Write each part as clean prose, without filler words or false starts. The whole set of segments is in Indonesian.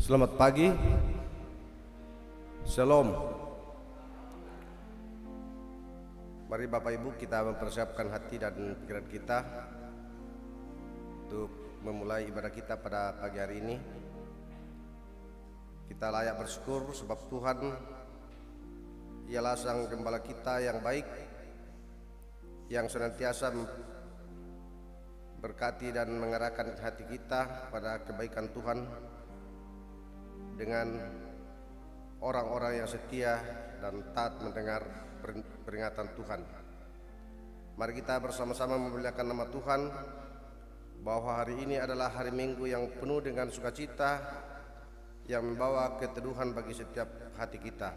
Selamat pagi, Shalom. Mari Bapak Ibu kita mempersiapkan hati dan pikiran kita untuk memulai ibadah kita pada pagi hari ini. Kita layak bersyukur sebab Tuhan ialah Sang Gembala kita yang baik, yang senantiasa berkati dan mengarahkan hati kita pada kebaikan Tuhan dengan orang-orang yang setia dan taat mendengar peringatan Tuhan. Mari kita bersama-sama memuliakan nama Tuhan, bahwa hari ini adalah hari Minggu yang penuh dengan sukacita, yang membawa keteduhan bagi setiap hati kita.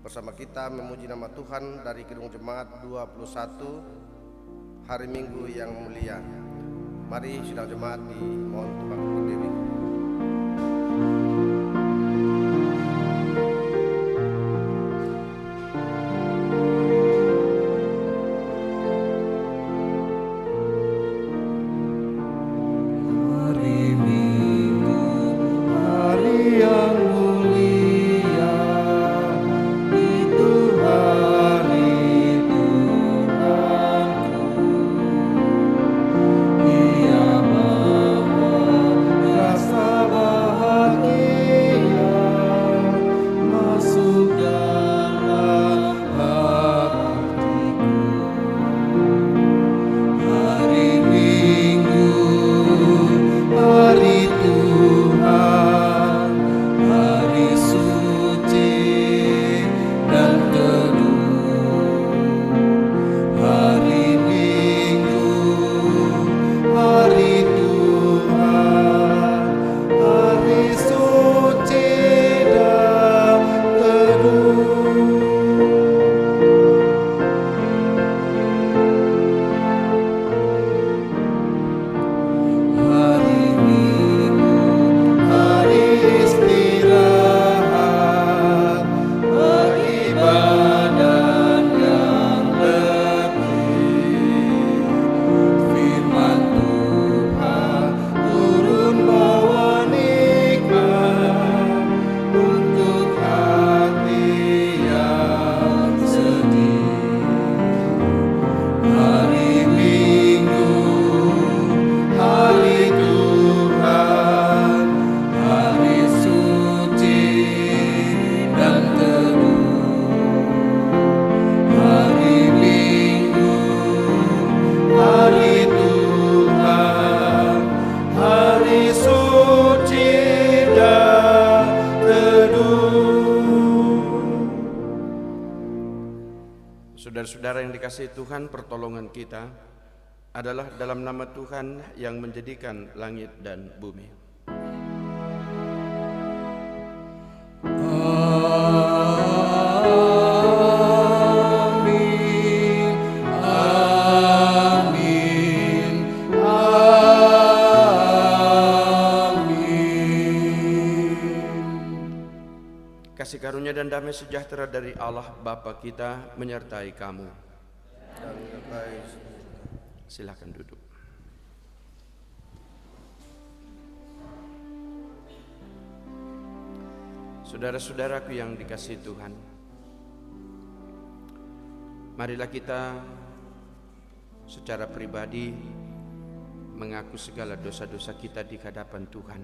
Bersama kita memuji nama Tuhan dari Gedung Jemaat 21, hari Minggu yang mulia. Mari sidang jemaat dimohon untuk bangkit berdiri. Saudara-saudara yang dikasihi Tuhan, pertolongan kita adalah dalam nama Tuhan yang menjadikan langit dan bumi. Amin, amin, amin. Kasih karunia dan damai sejahtera dari Allah Bapa kita menyertai kamu. Silakan duduk. Saudara-saudaraku yang dikasihi Tuhan, marilah kita secara pribadi mengaku segala dosa-dosa kita di hadapan Tuhan.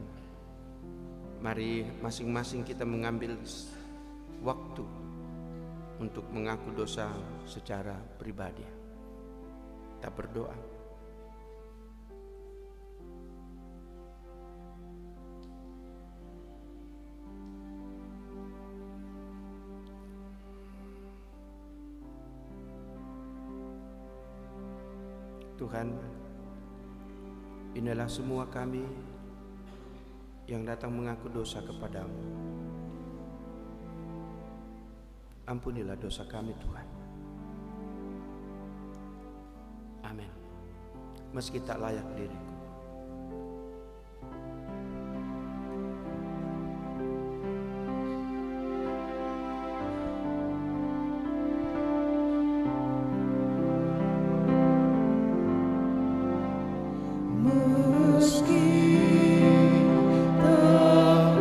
Mari masing-masing kita mengambil waktu untuk mengaku dosa secara pribadi. Kita berdoa. Tuhan, inilah semua kami yang datang mengaku dosa kepadamu. Ampunilah dosa kami, Tuhan. Amin. Meski tak layak diriku. Meski tak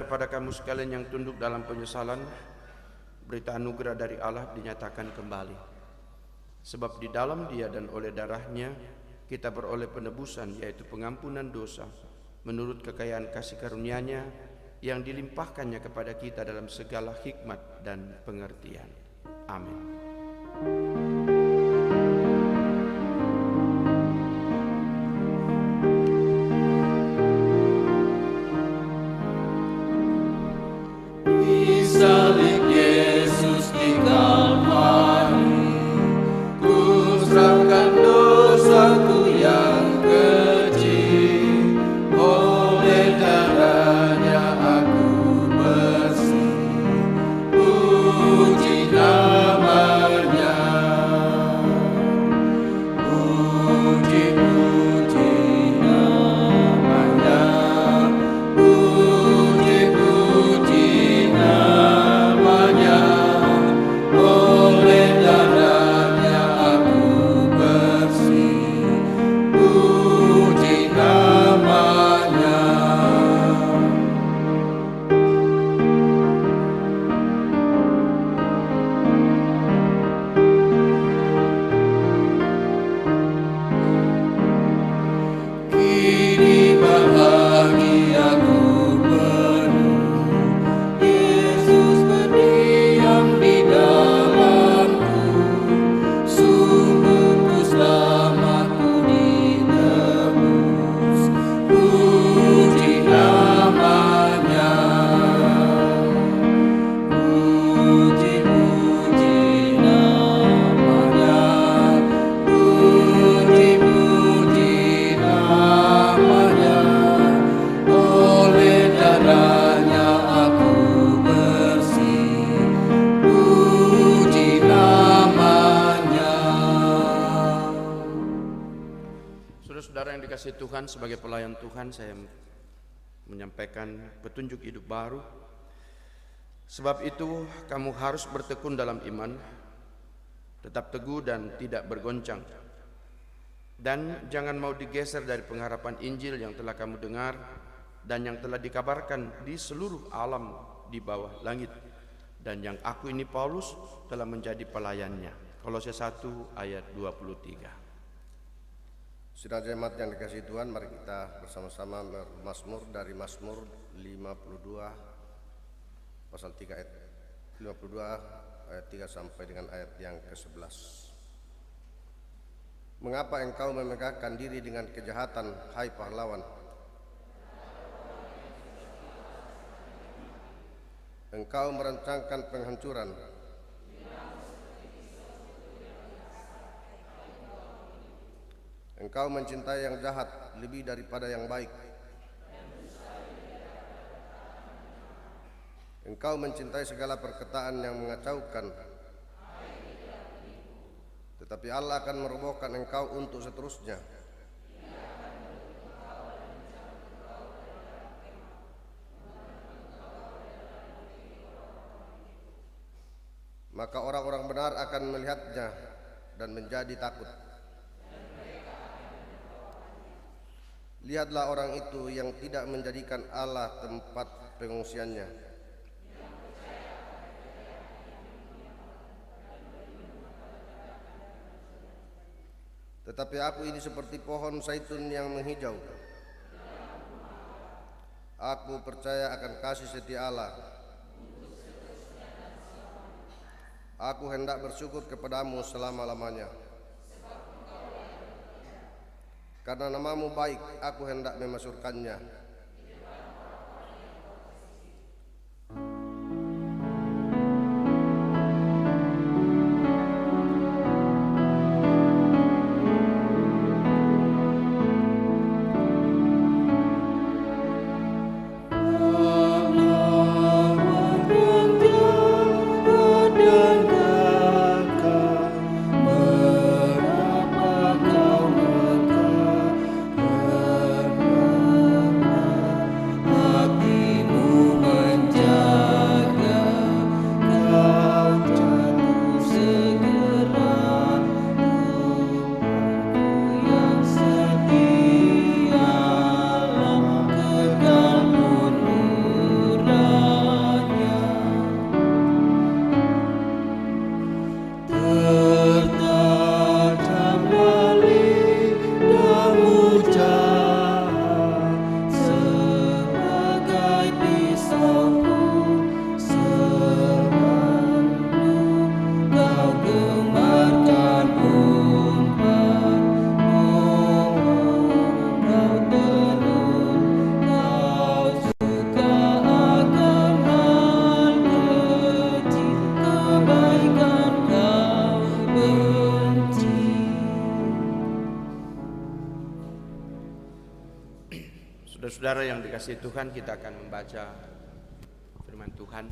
kepada kamu sekalian yang tunduk dalam penyesalan, berita anugerah dari Allah dinyatakan kembali. Sebab di dalam Dia dan oleh darahnya kita beroleh penebusan, yaitu pengampunan dosa, menurut kekayaan kasih karunia-Nya yang dilimpahkannya kepada kita dalam segala hikmat dan pengertian. Amin. Salib Yesus di Kalvari, ku serahkan dosaku yang kecil. Oleh darahnya aku bersih, puji namanya. Puji-puji namanya. Puji-puji namanya. Oleh darahnya aku bersih, puji namanya. Kini bahagiaku penuh, Yesus berdiam di dalamku. Sungguh ku selamatku ditebus, puji namanya. Puji-puji namanya. Puji-puji namanya. Oleh darahnya aku bersih, puji namanya. Saudara-saudara yang dikasihi Tuhan, sebagai pelayan Tuhan saya menyampaikan petunjuk hidup baru. Sebab itu kamu harus bertekun dalam iman, tetap teguh dan tidak bergoncang. Dan jangan mau digeser dari pengharapan Injil yang telah kamu dengar dan yang telah dikabarkan di seluruh alam di bawah langit, dan yang aku ini Paulus telah menjadi pelayannya. Kolose 1 ayat 23. Saudara jemaat yang dikasihi Tuhan, mari kita bersama-sama Mazmur dari Mazmur 52 pasal 3 ayat 52 ayat 3 sampai dengan ayat yang ke-11. Mengapa engkau memegahkan diri dengan kejahatan, hai pahlawan? Engkau merancangkan penghancuran. Engkau mencintai yang jahat lebih daripada yang baik. Engkau mencintai segala perkataan yang mengacaukan. Tetapi Allah akan merobohkan engkau untuk seterusnya. Maka orang-orang benar akan melihatnya dan menjadi takut. Lihatlah orang itu yang tidak menjadikan Allah tempat pengungsiannya. Tetapi aku ini seperti pohon zaitun yang menghijau. Aku percaya akan kasih setia Allah. Aku hendak bersyukur kepadamu selama-lamanya. Karena namamu baik, aku hendak memasyurkannya. Berapa kau megah Saudara yang dikasihi Tuhan, kita akan membaca firman Tuhan.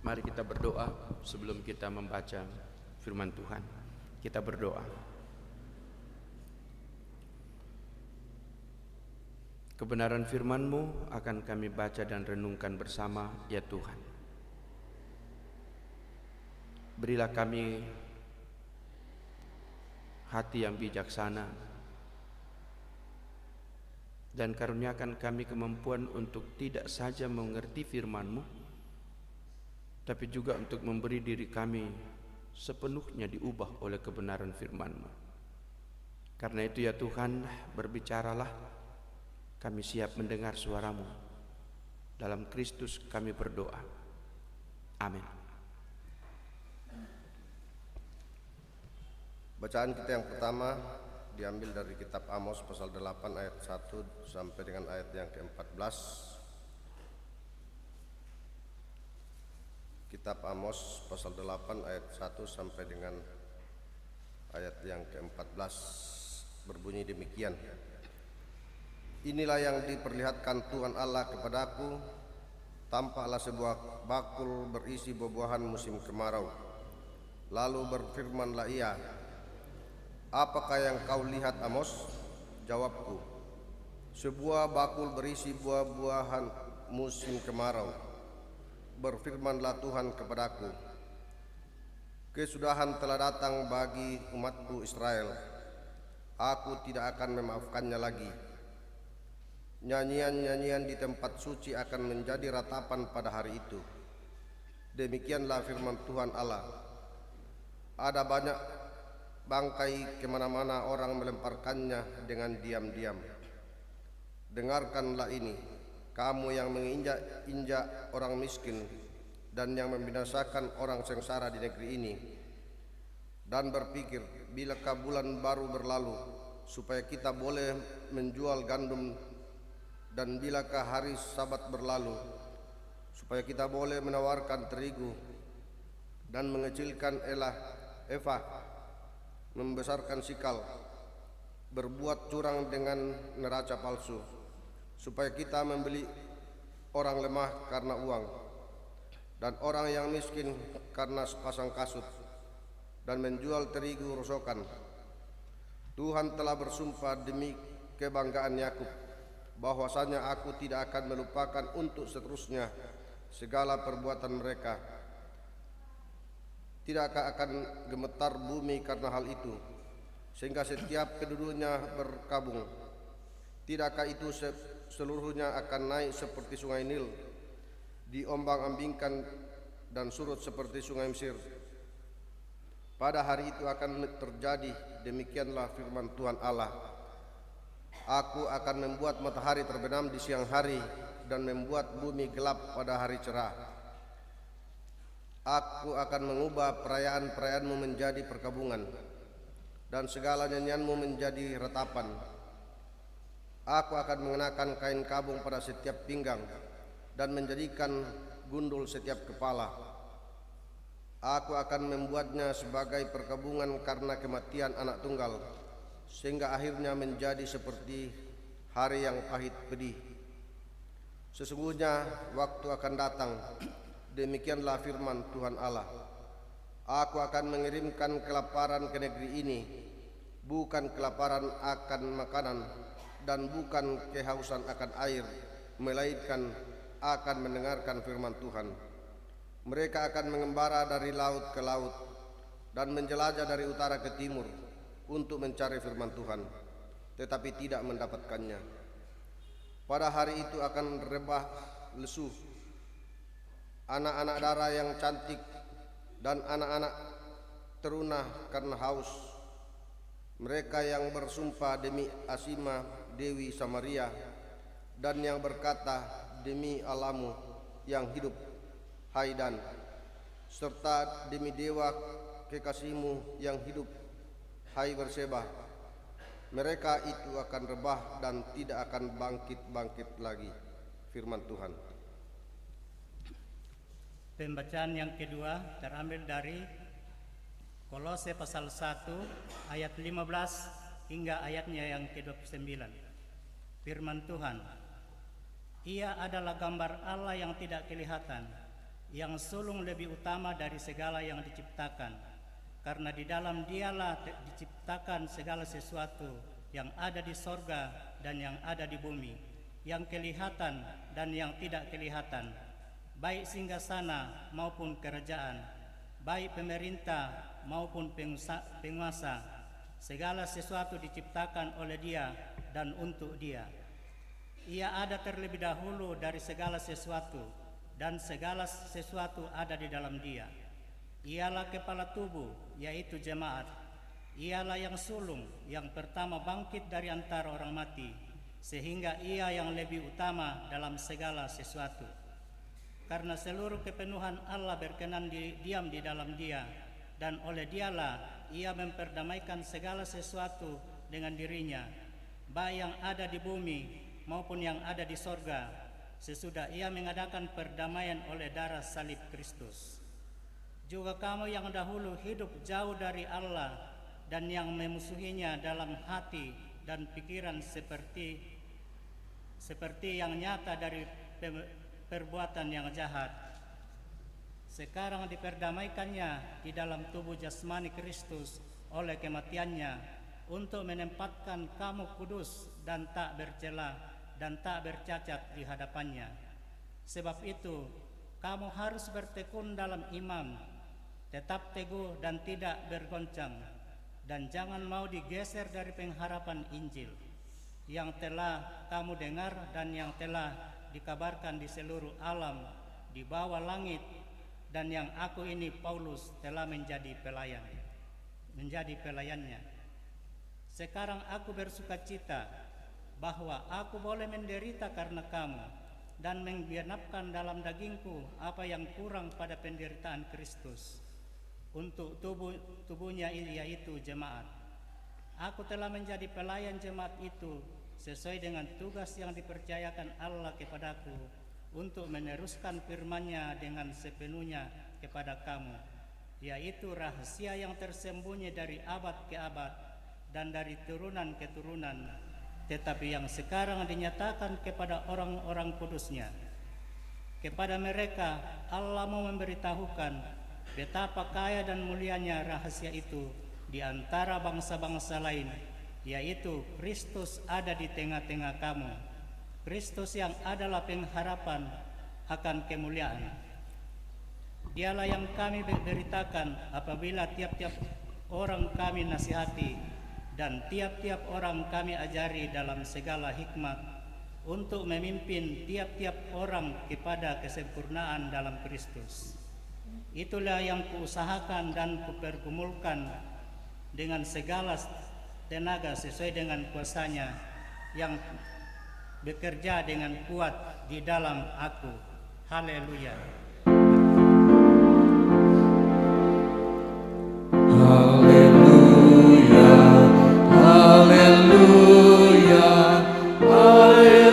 Mari kita berdoa sebelum kita membaca firman Tuhan. Kita berdoa. Kebenaran firman-Mu akan kami baca dan renungkan bersama, ya Tuhan. Berilah kami hati yang bijaksana, dan karuniakan kami kemampuan untuk tidak saja mengerti firman-Mu, tapi juga untuk memberi diri kami sepenuhnya diubah oleh kebenaran firman-Mu. Karena itu ya Tuhan, berbicaralah, kami siap mendengar suara-Mu. Dalam Kristus kami berdoa. Amin. Bacaan kita yang pertama diambil dari kitab Amos pasal 8 ayat 1 sampai dengan ayat yang ke-14. Kitab Amos pasal 8 ayat 1 sampai dengan ayat yang ke-14 berbunyi demikian. Inilah yang diperlihatkan Tuhan Allah kepadaku, tampaklah sebuah bakul berisi buah-buahan musim kemarau. Lalu berfirmanlah ia, apakah yang kau lihat, Amos? Jawabku, sebuah bakul berisi buah-buahan musim kemarau. Berfirmanlah Tuhan kepadaku, kesudahan telah datang bagi umatku Israel. Aku tidak akan memaafkannya lagi. Nyanyian-nyanyian di tempat suci akan menjadi ratapan pada hari itu. Demikianlah firman Tuhan Allah. Ada banyak bangkai kemana-mana orang melemparkannya dengan diam-diam. Dengarkanlah ini, kamu yang menginjak-injak orang miskin dan yang membinasakan orang sengsara di negeri ini, dan berpikir, bilakah bulan baru berlalu supaya kita boleh menjual gandum, dan bilakah hari Sabat berlalu supaya kita boleh menawarkan terigu dan mengecilkan Eva, membesarkan sikal, berbuat curang dengan neraca palsu, supaya kita membeli orang lemah karena uang, dan orang yang miskin karena sepasang kasut, dan menjual terigu rosokan. Tuhan telah bersumpah demi kebanggaan Yakub, bahwasanya aku tidak akan melupakan untuk seterusnya segala perbuatan mereka. Tidakkah akan gemetar bumi karena hal itu, sehingga setiap penduduknya berkabung? Tidakkah itu seluruhnya akan naik seperti sungai Nil, diombang-ambingkan dan surut seperti sungai Mesir? Pada hari itu akan terjadi, demikianlah firman Tuhan Allah. Aku akan membuat matahari terbenam di siang hari dan membuat bumi gelap pada hari cerah. Aku akan mengubah perayaan-perayaanmu menjadi perkabungan, dan segala nyanyianmu menjadi retapan. Aku akan mengenakan kain kabung pada setiap pinggang, dan menjadikan gundul setiap kepala. Aku akan membuatnya sebagai perkabungan karena kematian anak tunggal, sehingga akhirnya menjadi seperti hari yang pahit pedih. Sesungguhnya waktu akan datang, demikianlah firman Tuhan Allah, aku akan mengirimkan kelaparan ke negeri ini, bukan kelaparan akan makanan dan bukan kehausan akan air, melainkan akan mendengarkan firman Tuhan. Mereka akan mengembara dari laut ke laut dan menjelajah dari utara ke timur untuk mencari firman Tuhan, tetapi tidak mendapatkannya. Pada hari itu akan rebah lesu anak-anak darah yang cantik dan anak-anak teruna karena haus. Mereka yang bersumpah demi Asima Dewi Samaria, dan yang berkata demi Allahmu yang hidup, Haidan, serta demi dewa kekasihmu yang hidup, hai Berseba. Mereka itu akan rebah dan tidak akan bangkit-bangkit lagi. Firman Tuhan. Pembacaan yang kedua terambil dari Kolose pasal 1 ayat 15 hingga ayatnya yang ke-29. Firman Tuhan, Ia adalah gambar Allah yang tidak kelihatan, yang sulung lebih utama dari segala yang diciptakan, karena di dalam Dialah diciptakan segala sesuatu yang ada di sorga dan yang ada di bumi, yang kelihatan dan yang tidak kelihatan, baik singgasana maupun kerajaan, baik pemerintah maupun penguasa. Segala sesuatu diciptakan oleh Dia dan untuk Dia. Ia ada terlebih dahulu dari segala sesuatu, dan segala sesuatu ada di dalam Dia. Ialah kepala tubuh, yaitu jemaat. Ialah yang sulung, yang pertama bangkit dari antara orang mati, sehingga Ia yang lebih utama dalam segala sesuatu. Karena seluruh kepenuhan Allah berkenan diam di dalam Dia, dan oleh Dialah Ia memperdamaikan segala sesuatu dengan dirinya, baik yang ada di bumi maupun yang ada di sorga, sesudah Ia mengadakan perdamaian oleh darah salib Kristus. Juga kamu yang dahulu hidup jauh dari Allah dan yang memusuhinya dalam hati dan pikiran seperti yang nyata dari perbuatan yang jahat, sekarang diperdamaikannya di dalam tubuh jasmani Kristus oleh kematiannya, untuk menempatkan kamu kudus dan tak bercela dan tak bercacat di hadapannya. Sebab itu, kamu harus bertekun dalam iman, tetap teguh dan tidak bergoncang, dan jangan mau digeser dari pengharapan Injil yang telah kamu dengar dan yang telah dikabarkan di seluruh alam di bawah langit, dan yang aku ini Paulus telah menjadi pelayannya. Sekarang aku bersukacita bahwa aku boleh menderita karena kamu, dan menggenapkan dalam dagingku apa yang kurang pada penderitaan Kristus untuk tubuhnya, yaitu jemaat. Aku telah menjadi pelayan jemaat itu sesuai dengan tugas yang dipercayakan Allah kepadaku, untuk meneruskan firman-Nya dengan sepenuhnya kepada kamu, yaitu rahasia yang tersembunyi dari abad ke abad dan dari turunan ke turunan, tetapi yang sekarang dinyatakan kepada orang-orang kudus-Nya. Kepada mereka Allah mau memberitahukan betapa kaya dan mulianya rahasia itu di antara bangsa-bangsa lain, yaitu Kristus ada di tengah-tengah kamu, Kristus yang adalah pengharapan akan kemuliaan. Dialah yang kami beritakan apabila tiap-tiap orang kami nasihati dan tiap-tiap orang kami ajari dalam segala hikmat, untuk memimpin tiap-tiap orang kepada kesempurnaan dalam Kristus. Itulah yang kuusahakan dan kupergumulkan dengan segala tenaga sesuai dengan kuasa-Nya yang bekerja dengan kuat di dalam aku. Haleluya. Haleluya, haleluya, haleluya.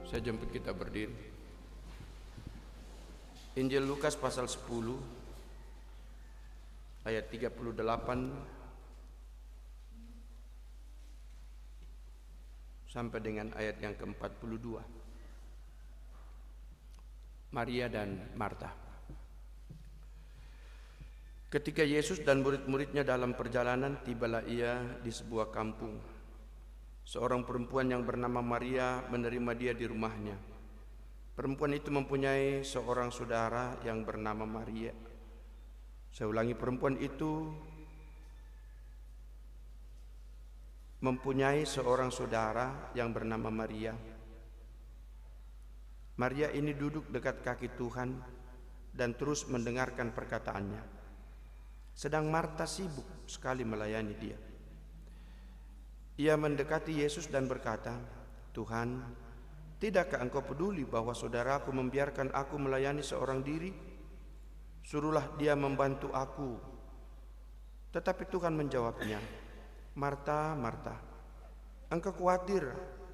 Saya jemput kita berdiri. Injil Lukas pasal 10 ayat 38 sampai dengan ayat yang ke-42. Maria dan Marta. Ketika Yesus dan murid-muridnya dalam perjalanan, tibalah ia di sebuah kampung. Seorang perempuan yang bernama Maria menerima dia di rumahnya. Perempuan itu mempunyai seorang saudara yang bernama Maria. Saya ulangi, perempuan itu mempunyai seorang saudara yang bernama Maria. Maria ini duduk dekat kaki Tuhan dan terus mendengarkan perkataannya. Sedang Marta sibuk sekali melayani dia. Ia mendekati Yesus dan berkata, "Tuhan, tidakkah Engkau peduli bahwa saudaraku membiarkan aku melayani seorang diri? Suruhlah dia membantu aku." Tetapi Tuhan menjawabnya, "Marta, Marta, engkau khawatir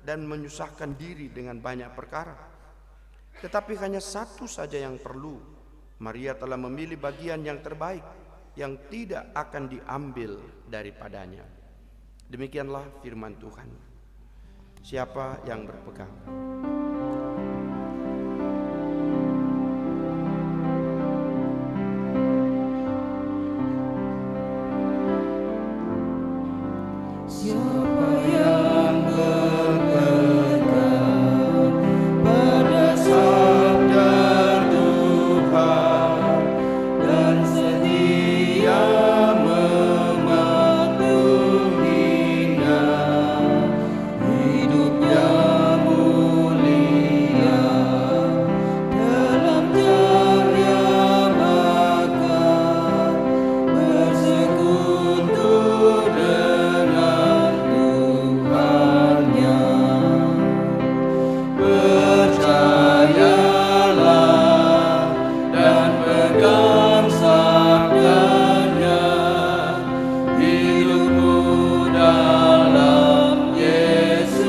dan menyusahkan diri dengan banyak perkara. Tetapi hanya satu saja yang perlu. Maria telah memilih bagian yang terbaik, yang tidak akan diambil daripadanya. Demikianlah firman Tuhan. Siapa yang berpegang? Siapa yang berpegang pada sabda Tuhan dan setia mematuhinya, hidupnya mulia dalam cahaya bakar, bersekutu dengan Tuhannya. Percayalah dan pegang sabdanya, hidupmu dalam Yesus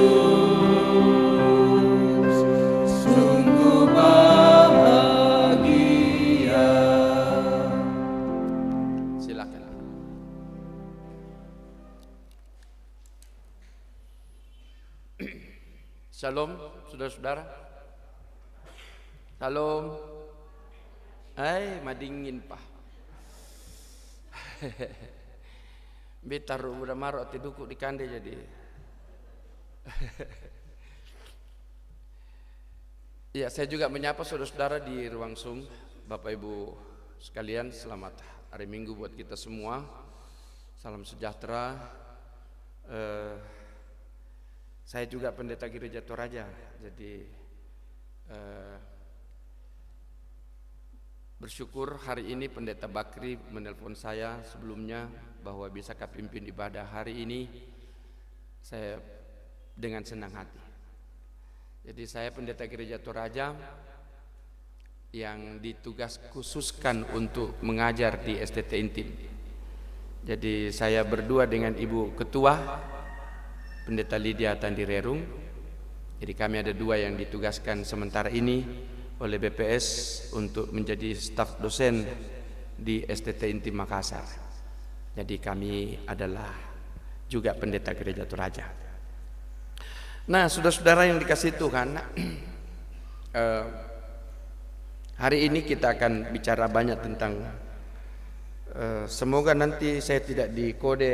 sungguh bahagia. Silakan. Shalom, saudara-saudara. Shalom. Hai, madingin pa. Bitar udah marok tiduku di kande jadi. Ya, saya juga menyapa saudara-saudara di ruang Zoom. Bapak Ibu sekalian, selamat hari Minggu buat kita semua. Salam sejahtera. Saya juga pendeta Gereja Toraja, jadi bersyukur hari ini Pendeta Bakri menelpon saya sebelumnya bahwa bisakah pimpin ibadah hari ini. Saya dengan senang hati. Jadi saya Pendeta Gereja Toraja yang ditugas khususkan untuk mengajar di STT Intim. Jadi saya berdua dengan Ibu Ketua Pendeta Lydia Tandirerung. Jadi kami ada dua yang ditugaskan sementara ini oleh BPS untuk menjadi staf dosen di STT Intim Makassar. Jadi kami adalah juga pendeta Gereja Toraja. Nah, saudara-saudara yang dikasihi Tuhan, hari ini kita akan bicara banyak tentang semoga nanti saya tidak dikode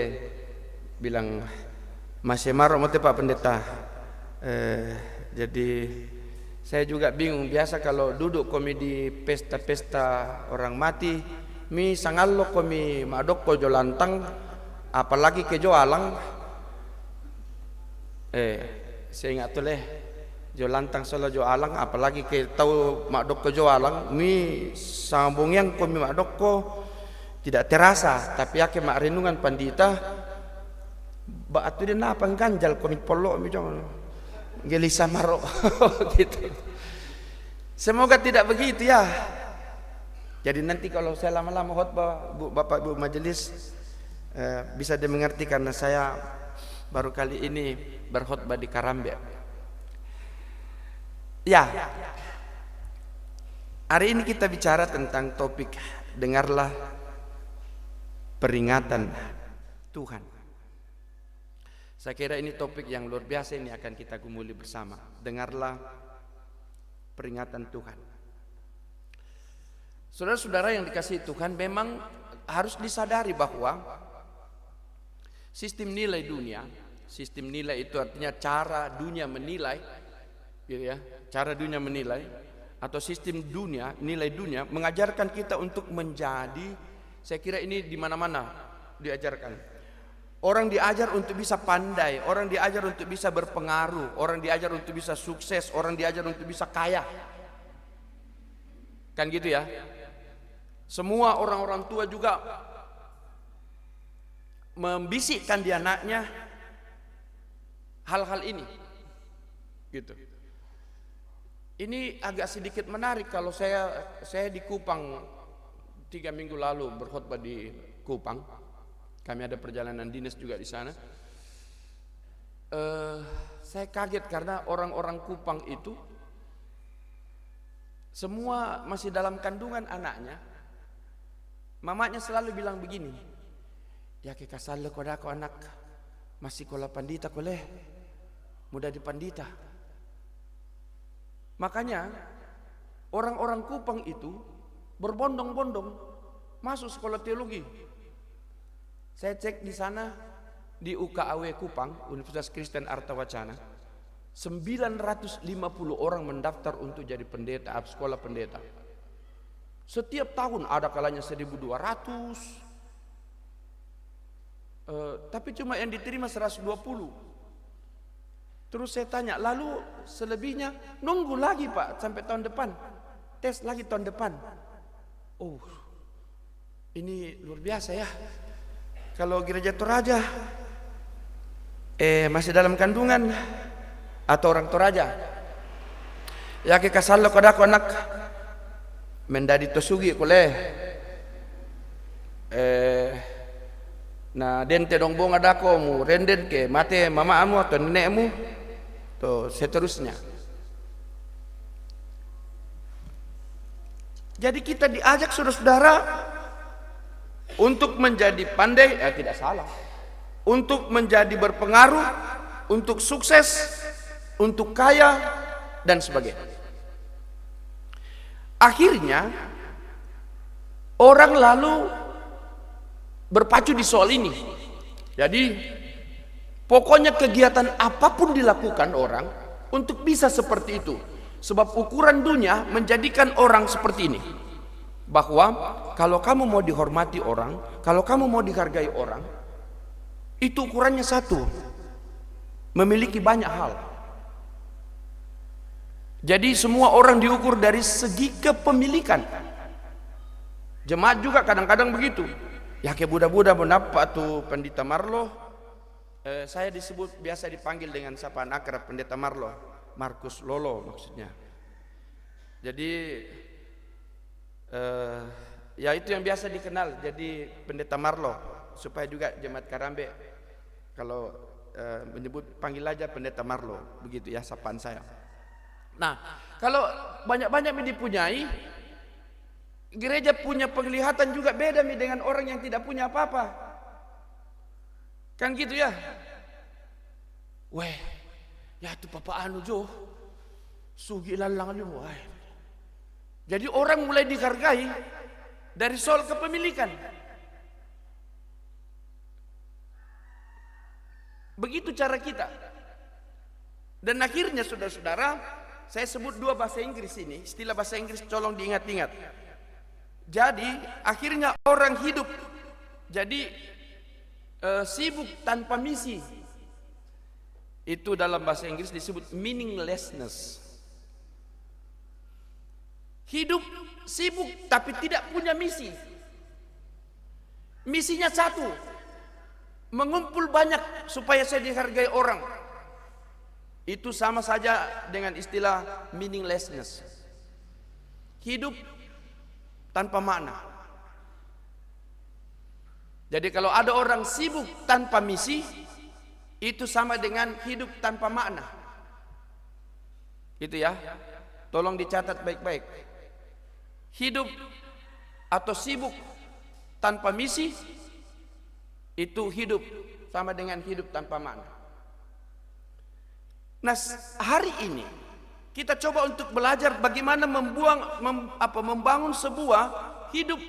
bilang masih marah mote Pak Pendeta. Jadi saya juga bingung. Biasa kalau duduk kami di pesta-pesta orang mati, mi sangallo kami madok ko jolantang, apalagi ke joalang. Saya ingat tuh leh jolantang solo joalang, apalagi ke tahu madok ko joalang, mi sambung yang kami madok ko tidak terasa, tapi ake mak renungan pandita. Batu dia napang ganjal komit polo mi jangan gelisa maro gitu. Semoga tidak begitu ya. Jadi nanti kalau saya lama-lama khotbah Bapak Ibu majelis bisa dimengerti karena saya baru kali ini berkhotbah di Karambe. Ya. Hari ini kita bicara tentang topik dengarlah peringatan Tuhan. Saya kira ini topik yang luar biasa, ini akan kita gumuli bersama. Dengarlah peringatan Tuhan. Saudara-saudara yang dikasihi Tuhan, memang harus disadari bahwa sistem nilai dunia, sistem nilai itu artinya cara dunia menilai, gitu ya, cara dunia menilai atau sistem dunia, nilai dunia mengajarkan kita untuk menjadi, saya kira ini di mana-mana diajarkan. Orang diajar untuk bisa pandai, orang diajar untuk bisa berpengaruh, orang diajar untuk bisa sukses, orang diajar untuk bisa kaya. Kan gitu ya. Semua orang-orang tua juga membisikkan di anaknya hal-hal ini. Gitu. Ini agak sedikit menarik kalau saya di Kupang 3 minggu lalu berkhotbah di Kupang. Kami ada perjalanan dinas juga di sana. Saya kaget karena orang-orang Kupang itu semua masih dalam kandungan anaknya Mamanya selalu bilang begini, ya ke kasal ko anak masih kola pandita koleh, mudah di pandita. Makanya orang-orang Kupang itu berbondong-bondong masuk sekolah teologi. Saya cek di sana di UKAW Kupang, Universitas Kristen Arta Wacana, 950 orang mendaftar untuk jadi pendeta, sekolah pendeta. Setiap tahun ada kalanya 1.200, tapi cuma yang diterima 120. Terus saya tanya, lalu selebihnya nunggu lagi Pak sampai tahun depan, tes lagi tahun depan. Oh, ini luar biasa ya. Kalau Gereja Toraja masih dalam kandungan atau orang Toraja, ya ke kasal ko anak mendadi tosugi koleh na dente dong bonga dako mu renden ke mate mama amu atau nenekmu to seterusnya. Jadi kita diajak saudara-saudara untuk menjadi pandai, tidak salah, untuk menjadi berpengaruh, untuk sukses, untuk kaya dan sebagainya. Akhirnya orang lalu berpacu di soal ini. Jadi pokoknya kegiatan apapun dilakukan orang untuk bisa seperti itu. Sebab ukuran dunia menjadikan orang seperti ini. Bahwa kalau kamu mau dihormati orang, kalau kamu mau dihargai orang, itu ukurannya satu, memiliki banyak hal. Jadi semua orang diukur dari segi kepemilikan. Jemaat juga kadang-kadang begitu. Ya ke budak-budak mendapat tuh Pendeta Marlo. Saya disebut biasa dipanggil dengan sapaan akrab Pendeta Marlo, Markus Lolo maksudnya. Jadi ya itu yang biasa dikenal. Jadi Pendeta Marlo, supaya juga jemaat Karambe kalau menyebut panggil aja Pendeta Marlo, begitu ya sapaan saya. Nah, kalau banyak-banyak dipunyai, gereja punya penglihatan juga beda dengan orang yang tidak punya apa-apa. Kan gitu ya. Weh, ya itu Papa anu jo, sugi lalang lu. Jadi orang mulai dihargai dari soal kepemilikan. Begitu cara kita. Dan akhirnya saudara-saudara, saya sebut dua bahasa Inggris ini, istilah bahasa Inggris tolong diingat-ingat. Jadi akhirnya orang hidup jadi sibuk tanpa misi. Itu dalam bahasa Inggris disebut meaninglessness. Hidup sibuk tapi tidak punya misi. Misinya satu, mengumpul banyak supaya saya dihargai orang. Itu sama saja dengan istilah meaninglessness. Hidup tanpa makna. Jadi kalau ada orang sibuk tanpa misi, itu sama dengan hidup tanpa makna. Itu ya. Tolong dicatat baik-baik. Hidup atau sibuk tanpa misi, itu hidup sama dengan hidup tanpa makna. Nah, hari ini kita coba untuk belajar bagaimana membangun sebuah hidup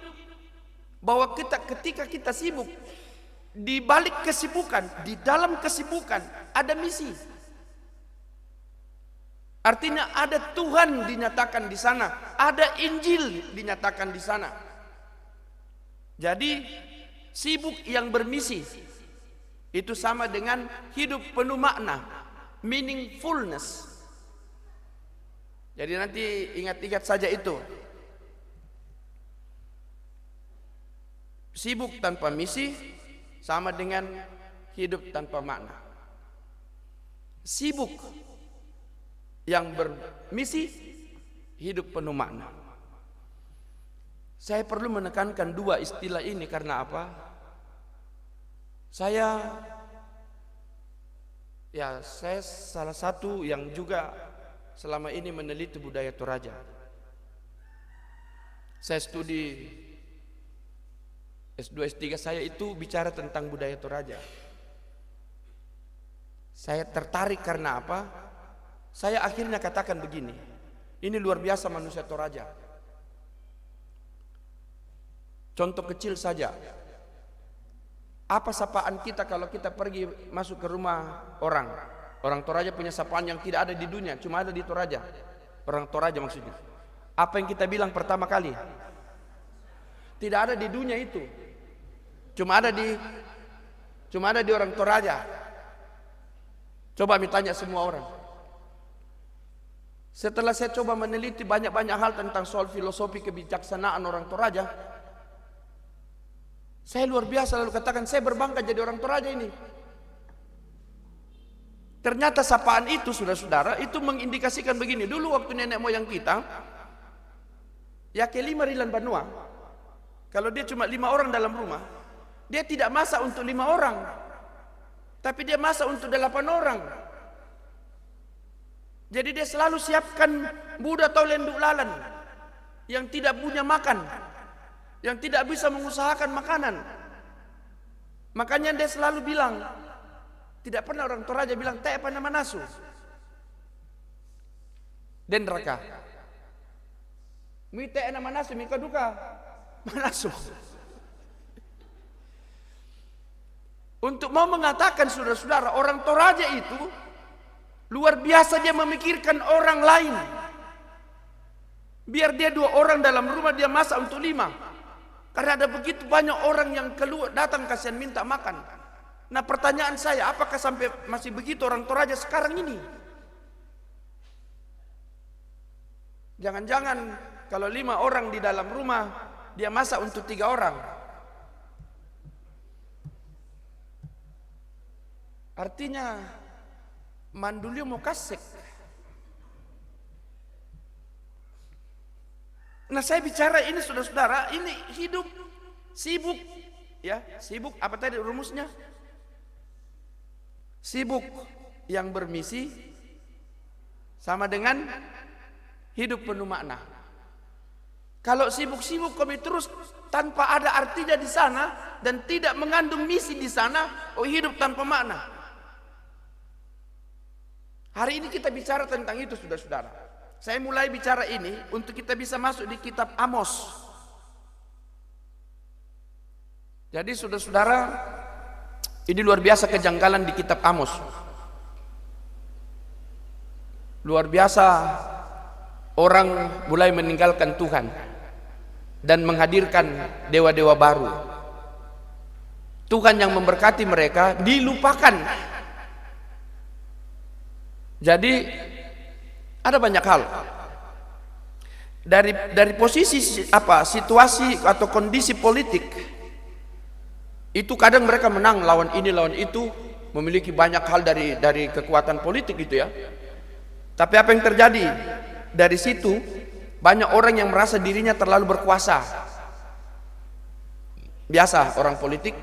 bahwa ketika kita sibuk, di balik kesibukan, di dalam kesibukan ada misi. Artinya ada Tuhan dinyatakan di sana, ada Injil dinyatakan di sana. Jadi sibuk yang bermisi itu sama dengan hidup penuh makna. Meaningfulness. Jadi nanti ingat-ingat saja itu. Sibuk tanpa misi sama dengan hidup tanpa makna. Sibuk yang bermisi, hidup penuh makna. Saya perlu menekankan dua istilah ini karena apa? Saya salah satu yang juga selama ini meneliti budaya Toraja. Saya studi S2, S3 saya itu bicara tentang budaya Toraja. Saya tertarik karena apa? Saya akhirnya katakan begini, ini luar biasa manusia Toraja. Contoh kecil saja, apa sapaan kita kalau kita pergi masuk ke rumah orang? Orang Toraja punya sapaan yang tidak ada di dunia, cuma ada di Toraja. Orang Toraja maksudnya. Apa yang kita bilang pertama kali? Tidak ada di dunia itu. Cuma ada di orang Toraja. Coba ditanya semua orang. Setelah saya coba meneliti banyak-banyak hal tentang soal filosofi kebijaksanaan orang Toraja, saya luar biasa lalu katakan, saya berbangga jadi orang Toraja ini. Ternyata sapaan itu, saudara-saudara, itu mengindikasikan begini. Dulu waktu nenek moyang kita, ya ke 5 rilan Banua, kalau dia cuma 5 orang dalam rumah, dia tidak masak untuk 5 orang, tapi dia masak untuk 8 orang. Jadi dia selalu siapkan budak atau lenduk lalan yang tidak punya makan, yang tidak bisa mengusahakan makanan. Makanya dia selalu bilang, tidak pernah orang Toraja bilang teh apa nama nasu dan raka mi teh nama nasu mi kaduka manasu. Untuk mau mengatakan saudara-saudara, orang Toraja itu luar biasa, dia memikirkan orang lain. Biar dia 2 orang dalam rumah dia masak untuk 5, karena ada begitu banyak orang yang keluar datang kasihan minta makan. Nah pertanyaan saya, apakah sampai masih begitu orang Toraja sekarang ini? Jangan-jangan kalau 5 orang di dalam rumah dia masak untuk 3 orang. Artinya mandulio mau kasek. Nah saya bicara ini saudara-saudara, ini hidup sibuk, ya sibuk apa tadi rumusnya? Sibuk yang bermisi sama dengan hidup penuh makna. Kalau sibuk-sibuk kami terus tanpa ada artinya di sana dan tidak mengandung misi di sana, oh hidup tanpa makna. Hari ini kita bicara tentang itu saudara-saudara. Saya mulai bicara ini untuk kita bisa masuk di kitab Amos. Jadi saudara-saudara, ini luar biasa kejanggalan di kitab Amos. Luar biasa orang mulai meninggalkan Tuhan dan menghadirkan dewa-dewa baru. Tuhan yang memberkati mereka dilupakan. Jadi ada banyak hal. Dari posisi situasi atau kondisi politik, itu kadang mereka menang lawan ini lawan itu, memiliki banyak hal dari kekuatan politik gitu ya. Tapi apa yang terjadi? Dari situ banyak orang yang merasa dirinya terlalu berkuasa. Biasa orang politik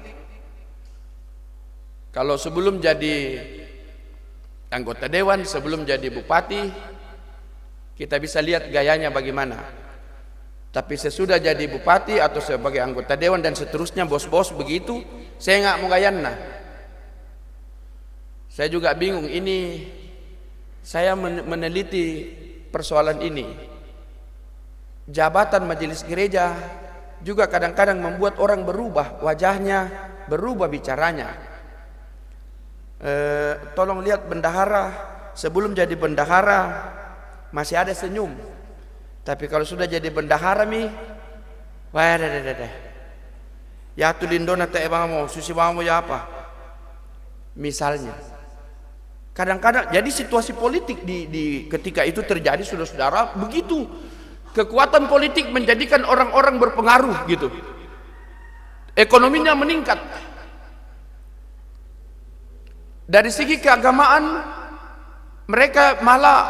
kalau sebelum jadi anggota dewan, sebelum jadi bupati, kita bisa lihat gayanya bagaimana. Tapi sesudah jadi bupati atau sebagai anggota dewan dan seterusnya, bos-bos begitu, saya nggak mau gayana. Saya juga bingung, ini saya meneliti persoalan ini. Jabatan majelis gereja juga kadang-kadang membuat orang berubah wajahnya, berubah bicaranya. Tolong lihat bendahara, sebelum jadi bendahara masih ada senyum. Tapi kalau sudah jadi bendahara wah ya tu lindona te bangamo susi bangamo ya apa misalnya. Kadang-kadang jadi situasi politik di ketika itu terjadi saudara-saudara, begitu kekuatan politik menjadikan orang-orang berpengaruh gitu, ekonominya meningkat. Dari segi keagamaan mereka malah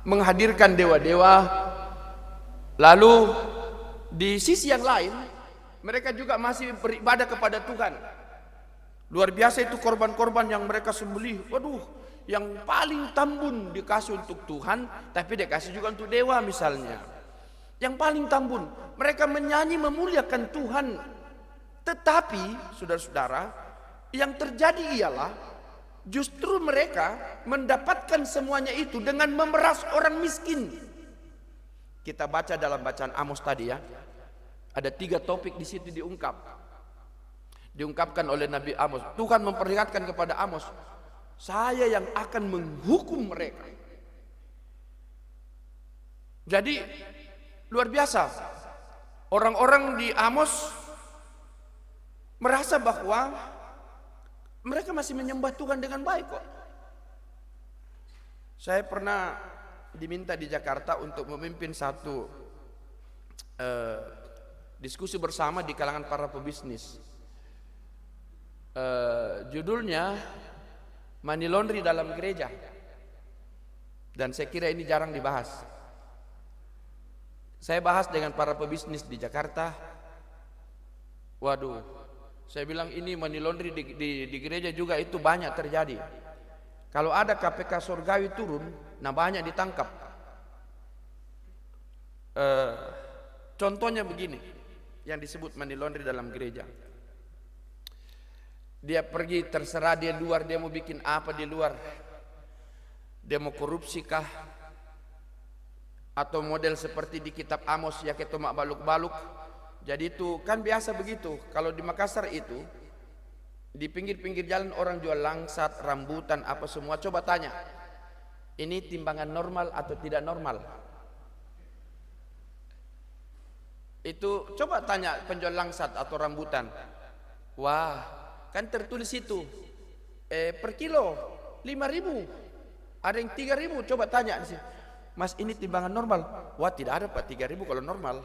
menghadirkan dewa-dewa. Lalu di sisi yang lain mereka juga masih beribadah kepada Tuhan. Luar biasa itu korban-korban yang mereka sembelih. Waduh, yang paling tambun dikasih untuk Tuhan, tapi dikasih juga untuk dewa misalnya. Yang paling tambun, mereka menyanyi memuliakan Tuhan. Tetapi saudara-saudara, yang terjadi ialah justru mereka mendapatkan semuanya itu dengan memeras orang miskin. Kita baca dalam bacaan Amos tadi ya, ada 3 topik di situ diungkapkan oleh Nabi Amos. Tuhan memperingatkan kepada Amos, saya yang akan menghukum mereka. Jadi luar biasa, orang-orang di Amos merasa bahwa mereka masih menyembah Tuhan dengan baik kok. Saya pernah diminta di Jakarta untuk memimpin satu diskusi bersama di kalangan para pebisnis. Judulnya money laundry dalam gereja. Dan saya kira ini jarang dibahas. Saya bahas dengan para pebisnis di Jakarta. Waduh, saya bilang ini money laundry di gereja juga itu banyak terjadi. Kalau ada KPK surgawi turun, nah banyak ditangkap. Contohnya begini, yang disebut money laundry dalam gereja. Dia pergi terserah dia luar, dia mau bikin apa di luar. Dia mau korupsi kah? Atau model seperti di kitab Amos ya ketomak baluk-baluk. Jadi itu kan biasa begitu. Kalau di Makassar itu di pinggir-pinggir jalan orang jual langsat, rambutan, apa semua. Coba tanya, ini timbangan normal atau tidak normal? Itu coba tanya penjual langsat atau rambutan. Wah, kan tertulis itu per kilo 5.000, ada yang 3.000. Coba tanya di sini, Mas ini timbangan normal? Wah tidak ada Pak, 3.000 kalau normal.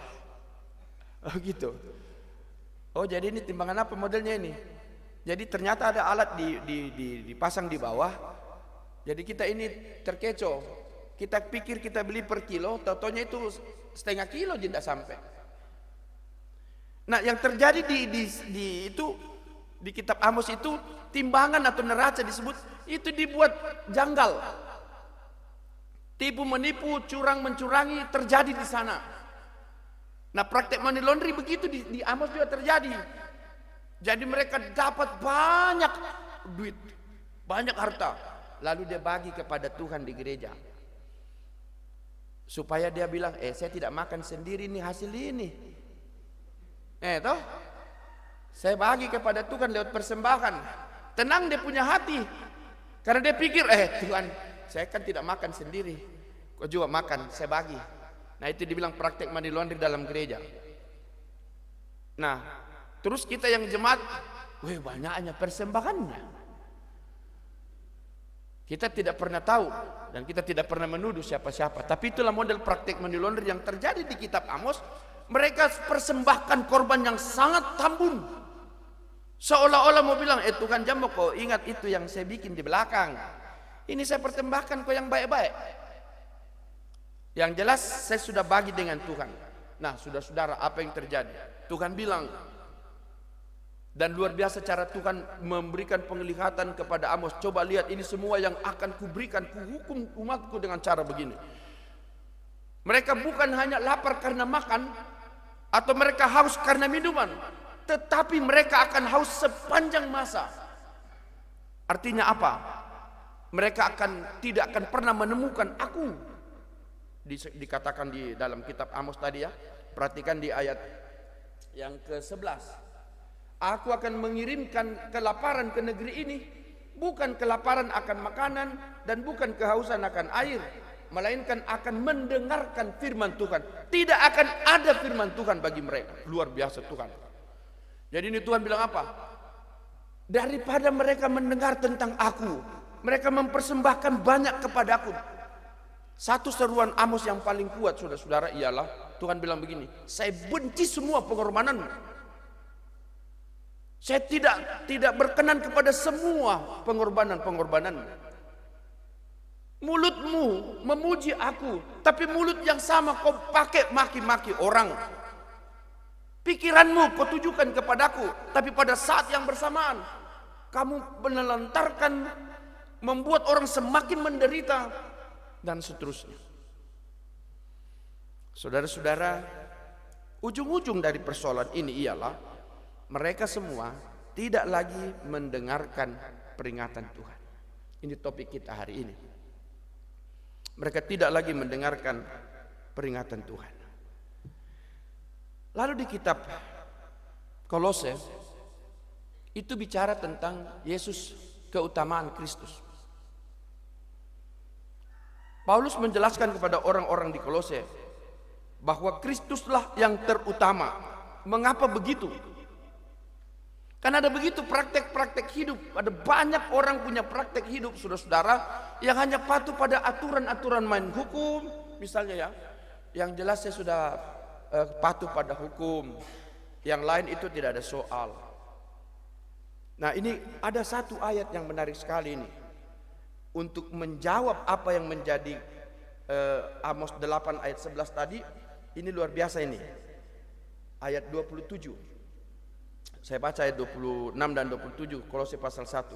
Oh gitu. Oh jadi ini timbangan apa modelnya ini? Jadi ternyata ada alat dipasang di bawah. Jadi kita ini terkecoh. Kita pikir kita beli per kilo, taunya itu setengah kilo tidak sampai. Nah yang terjadi di kitab Amos itu, timbangan atau neraca disebut itu dibuat janggal. Tipu menipu, curang mencurangi terjadi di sana. Nah praktek money laundry begitu di Amos juga terjadi. Jadi mereka dapat banyak duit, banyak harta, lalu dia bagi kepada Tuhan di gereja. Supaya dia bilang, saya tidak makan sendiri nih hasil ini. Toh, saya bagi kepada Tuhan lewat persembahan. Tenang dia punya hati, karena dia pikir, Tuhan, saya kan tidak makan sendiri, kok juga makan, saya bagi. Nah itu dibilang praktek money laundry dalam gereja. Nah terus kita yang jemaat, banyaknya persembahannya. Kita tidak pernah tahu dan kita tidak pernah menuduh siapa-siapa. Tapi itulah model praktek money laundry yang terjadi di kitab Amos. Mereka persembahkan korban yang sangat tambun. Seolah-olah mau bilang, Tuhan Jambo kok ingat itu yang saya bikin di belakang. Ini saya persembahkan kok yang baik-baik. Yang jelas saya sudah bagi dengan Tuhan. Nah saudara-saudara, apa yang terjadi? Tuhan bilang, dan luar biasa cara Tuhan memberikan penglihatan kepada Amos. Coba lihat ini semua yang akan kuberikan, kuhukum umatku dengan cara begini. Mereka bukan hanya lapar karena makan, atau mereka haus karena minuman, tetapi mereka akan haus sepanjang masa. Artinya apa? Mereka tidak akan pernah menemukan aku. Dikatakan di dalam kitab Amos tadi ya. Perhatikan di ayat yang ke-11. Aku akan mengirimkan kelaparan ke negeri ini, bukan kelaparan akan makanan dan bukan kehausan akan air, melainkan akan mendengarkan firman Tuhan. Tidak akan ada firman Tuhan bagi mereka. Luar biasa Tuhan. Jadi ini Tuhan bilang apa? Daripada mereka mendengar tentang aku, mereka mempersembahkan banyak kepadaku. Satu seruan Amos yang paling kuat saudara-saudara ialah Tuhan bilang begini, saya benci semua pengorbanan. Saya tidak berkenan kepada semua pengorbanan. Mulutmu memuji aku, tapi mulut yang sama kau pakai maki-maki orang. Pikiranmu kau tujukan kepadaku, tapi pada saat yang bersamaan kamu menelantarkan, membuat orang semakin menderita, dan seterusnya. Saudara-saudara, ujung-ujung dari persoalan ini ialah mereka semua tidak lagi mendengarkan peringatan Tuhan. Ini topik kita hari ini. Mereka tidak lagi mendengarkan peringatan Tuhan. Lalu di kitab Kolose itu bicara tentang Yesus, keutamaan Kristus. Paulus menjelaskan kepada orang-orang di Kolose bahwa Kristuslah yang terutama. Mengapa begitu? Karena ada begitu praktek-praktek hidup. Ada banyak orang punya praktek hidup, saudara-saudara, yang hanya patuh pada aturan-aturan main hukum. Misalnya ya, yang jelas saya sudah patuh pada hukum. Yang lain itu tidak ada soal. Nah, ini ada satu ayat yang menarik sekali ini. Untuk menjawab apa yang menjadi Amos 8 ayat 11 tadi. Ini luar biasa ini. Ayat 27. Saya baca ayat 26 dan 27 Kolose pasal 1.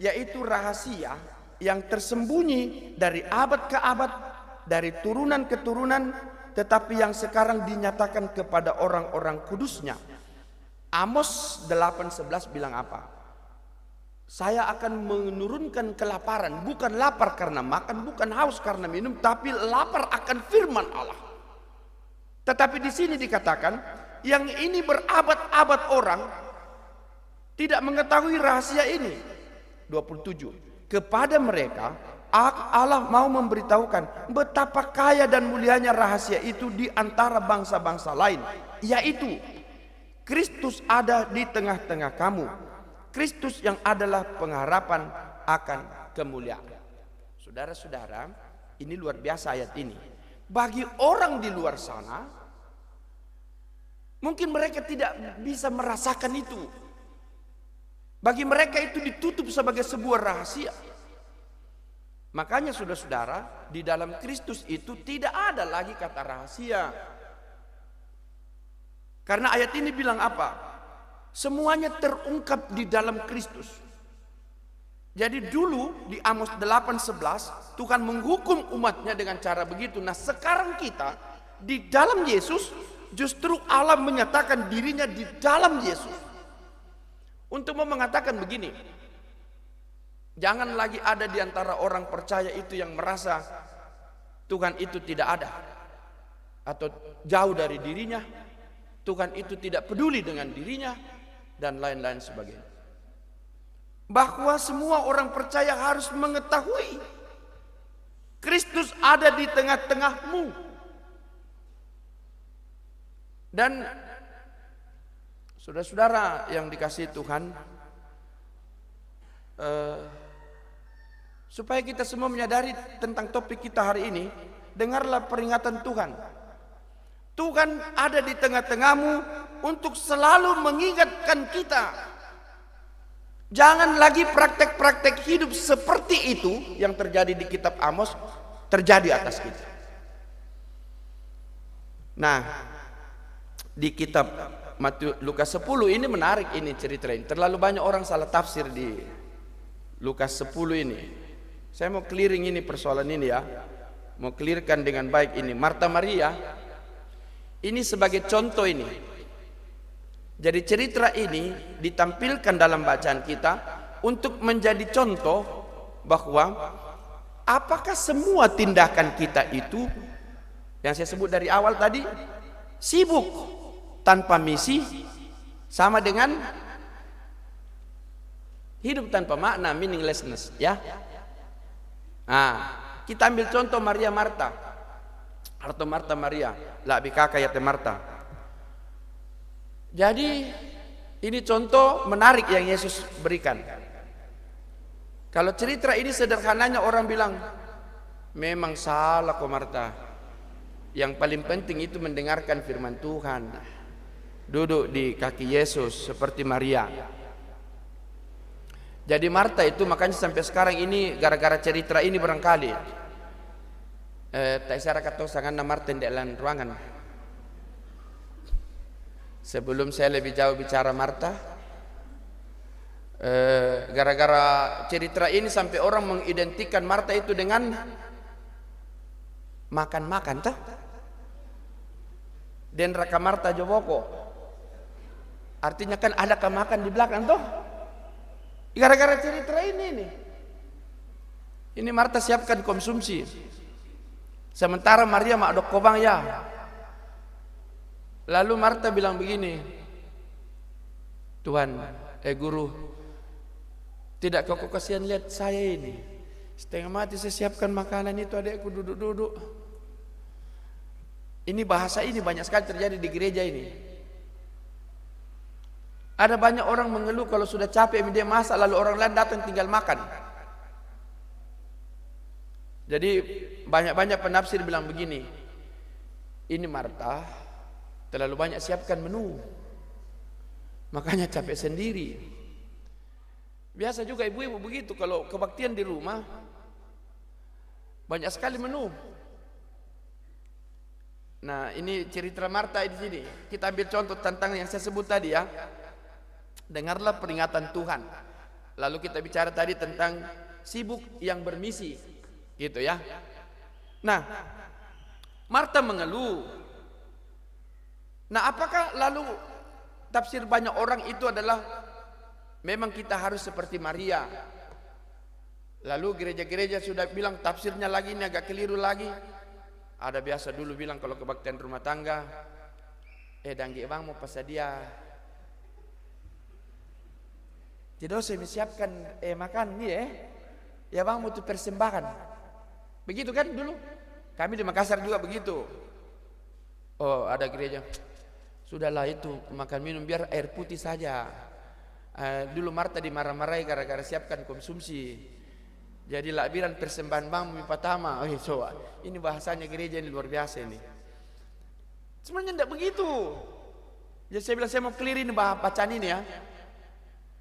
Yaitu rahasia yang tersembunyi dari abad ke abad, dari turunan ke turunan, tetapi yang sekarang dinyatakan kepada orang-orang kudusnya. Amos 8:11 bilang apa? Saya akan menurunkan kelaparan, bukan lapar karena makan, bukan haus karena minum, tapi lapar akan firman Allah. Tetapi di sini dikatakan yang ini berabad-abad orang tidak mengetahui rahasia ini. 27. Kepada mereka Allah mau memberitahukan betapa kaya dan mulianya rahasia itu di antara bangsa-bangsa lain, yaitu Kristus ada di tengah-tengah kamu. Kristus yang adalah pengharapan akan kemuliaan. Saudara-saudara, ini luar biasa ayat ini. Bagi orang di luar sana, mungkin mereka tidak bisa merasakan itu. Bagi mereka itu ditutup sebagai sebuah rahasia. Makanya saudara-saudara, di dalam Kristus itu tidak ada lagi kata rahasia. Karena ayat ini bilang apa? Semuanya terungkap di dalam Kristus. Jadi dulu di Amos 8:11 Tuhan menghukum umatnya dengan cara begitu. Nah sekarang kita di dalam Yesus, justru Allah menyatakan dirinya di dalam Yesus. Untuk mengatakan begini, jangan lagi ada di antara orang percaya itu yang merasa Tuhan itu tidak ada atau jauh dari dirinya, Tuhan itu tidak peduli dengan dirinya dan lain-lain sebagainya. Bahwa semua orang percaya harus mengetahui Kristus ada di tengah-tengahmu. Dan saudara-saudara yang dikasihi Tuhan, supaya kita semua menyadari tentang topik kita hari ini, dengarlah peringatan Tuhan. Tuhan ada di tengah-tengahmu untuk selalu mengingatkan kita. Jangan lagi praktek-praktek hidup seperti itu yang terjadi di kitab Amos terjadi atas kita. Nah, di kitab Lukas 10 ini menarik ini cerita ini. Terlalu banyak orang salah tafsir di Lukas 10 ini. Saya mau clearing ini persoalan ini ya. Mau clearkan dengan baik ini. Marta Maria ini sebagai contoh ini. Jadi cerita ini ditampilkan dalam bacaan kita untuk menjadi contoh bahwa apakah semua tindakan kita itu yang saya sebut dari awal tadi sibuk tanpa misi sama dengan hidup tanpa makna, meaninglessness ya. Nah, kita ambil contoh Maria Marta atau Marta Maria, la bikaka ya te Marta. Jadi ini contoh menarik yang Yesus berikan. Kalau cerita ini sederhananya orang bilang memang salah kok Marta. Yang paling penting itu mendengarkan firman Tuhan, duduk di kaki Yesus seperti Maria. Jadi Marta itu makanya sampai sekarang ini gara-gara cerita ini barangkali tak isara kata sangan Marta di dalam ruangan. Sebelum saya lebih jauh bicara Marta, gara-gara cerita ini sampai orang mengidentikan Marta itu dengan makan-makan tuh. Dan raka Marta joboko. Artinya kan ada makan di belakang toh. Gara-gara cerita ini nih. Ini Marta siapkan konsumsi. Sementara Maria mak dok kobang ya. Lalu Marta bilang begini, Tuhan, guru, tidak kau kasihan lihat saya ini. Setengah mati saya siapkan makanan itu, adekku duduk-duduk. Ini bahasa ini banyak sekali terjadi di gereja ini. Ada banyak orang mengeluh kalau sudah capek dia masak, lalu orang lain datang tinggal makan. Jadi banyak-banyak penafsir bilang begini, ini Marta terlalu banyak siapkan menu, makanya capek sendiri. Biasa juga ibu-ibu begitu, kalau kebaktian di rumah banyak sekali menu. Nah, ini cerita Marta di sini. Kita ambil contoh tentang yang saya sebut tadi ya. Dengarlah peringatan Tuhan. Lalu kita bicara tadi tentang sibuk yang bermisi, gitu ya. Nah, Marta mengeluh. Nah, apakah lalu tafsir banyak orang itu adalah memang kita harus seperti Maria? Lalu gereja-gereja sudah bilang tafsirnya lagi ini agak keliru lagi. Ada biasa dulu bilang kalau kebaktian rumah tangga, danggi bang mau pas dia. Jadi saya siapkan makan nih ya bang mau tuh persembahan. Begitu kan dulu. Kami di Makassar juga begitu. Oh ada gereja, sudahlah itu makan minum biar air putih saja. Dulu Marta dimarah-marahi gara-gara siapkan konsumsi. Jadi lakbiran persembahan bang pertama. Ini bahasanya gereja ini luar biasa ini. Sebenarnya tidak begitu. Jadi saya bilang saya mau clear ini bacaan ini ya.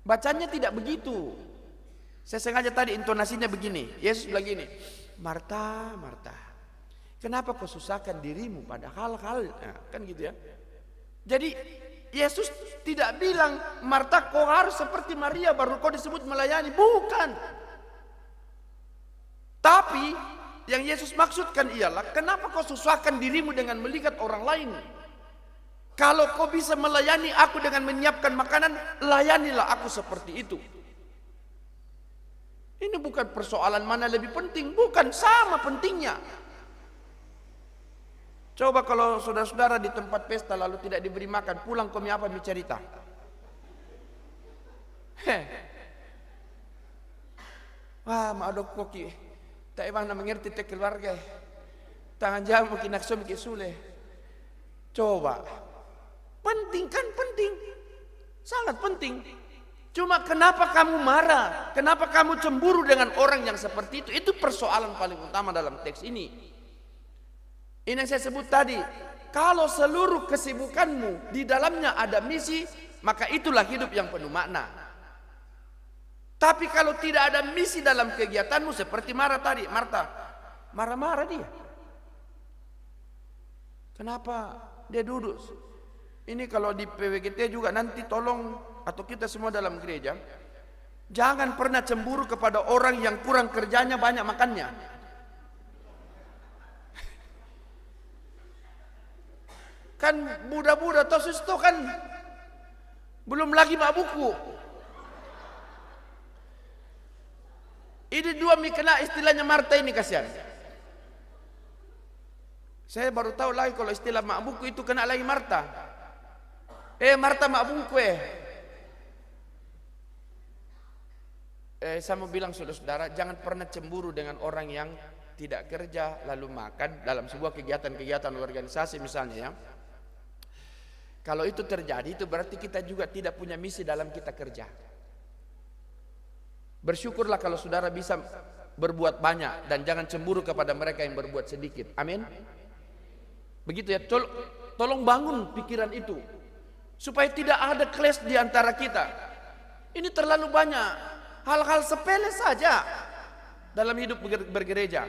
Bacanya tidak begitu. Saya sengaja tadi intonasinya begini. Yesus bilang gini, Marta, Marta, kenapa kau susahkan dirimu pada hal-hal, kan gitu ya. Jadi Yesus tidak bilang Marta kau harus seperti Maria baru kau disebut melayani, bukan. Tapi yang Yesus maksudkan ialah kenapa kau susahkan dirimu dengan melihat orang lain. Kalau kau bisa melayani aku dengan menyiapkan makanan, layanilah aku seperti itu. Ini bukan persoalan mana lebih penting, bukan, sama pentingnya. Coba kalau saudara-saudara di tempat pesta lalu tidak diberi makan, pulang kau apa cerita? Wah, maadok koki. Tak ibang na mengerti te keluarga. Tangan jamu kinakso miki sule. Coba. Penting kan, penting. Sangat penting. Cuma kenapa kamu marah? Kenapa kamu cemburu dengan orang yang seperti itu? Itu persoalan paling utama dalam teks ini. Ini yang saya sebut tadi. Kalau seluruh kesibukanmu di dalamnya ada misi, maka itulah hidup yang penuh makna. Tapi kalau tidak ada misi dalam kegiatanmu seperti Marta tadi, marah-marah dia. Kenapa dia duduk? Ini kalau di PWGT juga nanti tolong, atau kita semua dalam gereja, jangan pernah cemburu kepada orang yang kurang kerjanya banyak makannya. Kan budak-budak tosis itu kan belum lagi mak buku. Ini dua mikna istilahnya Marta ini kasihan. Saya baru tahu lagi kalau istilah mak buku itu kena lagi Marta. Marta mak buku saya mau bilang saudara-saudara, jangan pernah cemburu dengan orang yang tidak kerja lalu makan dalam sebuah kegiatan-kegiatan organisasi misalnya ya. Kalau itu terjadi, itu berarti kita juga tidak punya misi dalam kita kerja. Bersyukurlah kalau saudara bisa berbuat banyak dan jangan cemburu kepada mereka yang berbuat sedikit. Amin. Begitu ya. Tolong bangun pikiran itu supaya tidak ada clash di antara kita. Ini terlalu banyak hal-hal sepele saja dalam hidup bergereja.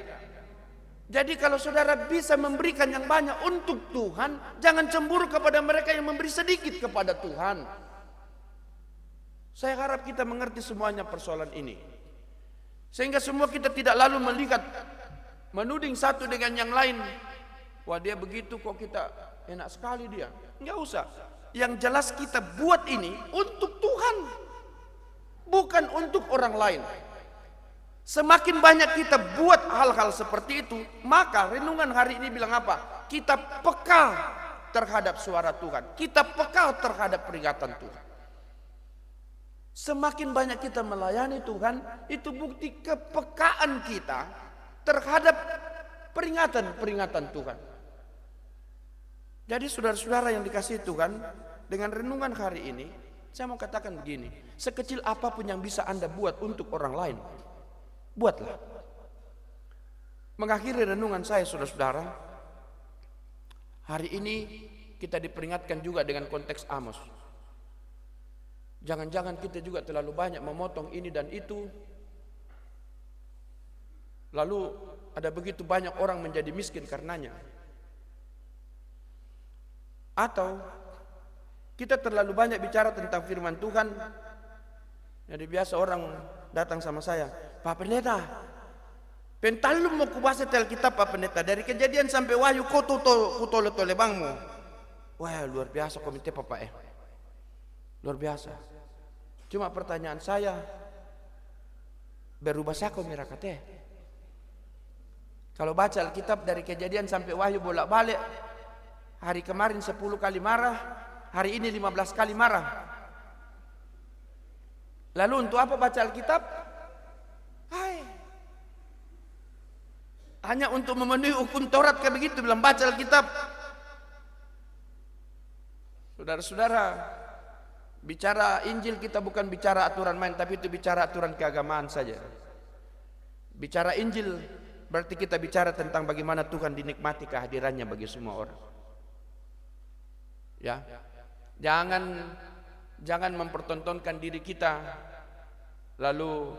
Jadi kalau saudara bisa memberikan yang banyak untuk Tuhan, jangan cemburu kepada mereka yang memberi sedikit kepada Tuhan. Saya harap kita mengerti semuanya persoalan ini, sehingga semua kita tidak lalu melihat, menuding satu dengan yang lain. Wah dia begitu kok kita enak sekali dia. Enggak usah. Yang jelas kita buat ini untuk Tuhan, bukan untuk orang lain. Semakin banyak kita buat hal-hal seperti itu, maka renungan hari ini bilang apa? Kita peka terhadap suara Tuhan, kita peka terhadap peringatan Tuhan. Semakin banyak kita melayani Tuhan, itu bukti kepekaan kita terhadap peringatan-peringatan Tuhan. Jadi saudara-saudara yang dikasihi Tuhan, dengan renungan hari ini, saya mau katakan begini, sekecil apapun yang bisa Anda buat untuk orang lain, buatlah. Mengakhiri renungan saya, saudara-saudara, hari ini kita diperingatkan juga dengan konteks Amos. Jangan-jangan kita juga terlalu banyak memotong ini dan itu, lalu ada begitu banyak orang menjadi miskin karenanya. Atau kita terlalu banyak bicara tentang firman Tuhan. Jadi biasa orang datang sama saya, Pak Pendeta, pentalum mau kubahas Alkitab Pak Pendeta, dari Kejadian sampai Wahyu kau tole bangmu. Wah, luar biasa komite Papa luar biasa. Cuma pertanyaan saya, berubah sako mirakate. Kalau baca Alkitab dari Kejadian sampai Wahyu bolak-balik, hari kemarin 10 kali marah, hari ini 15 kali marah. Lalu untuk apa baca Alkitab? Hanya untuk memenuhi hukum Taurat kayak begitu, bilang baca Alkitab. Saudara-saudara, bicara Injil kita bukan bicara aturan main, tapi itu bicara aturan keagamaan saja. Bicara Injil berarti kita bicara tentang bagaimana Tuhan dinikmati kehadirannya bagi semua orang. Ya, jangan mempertontonkan diri kita lalu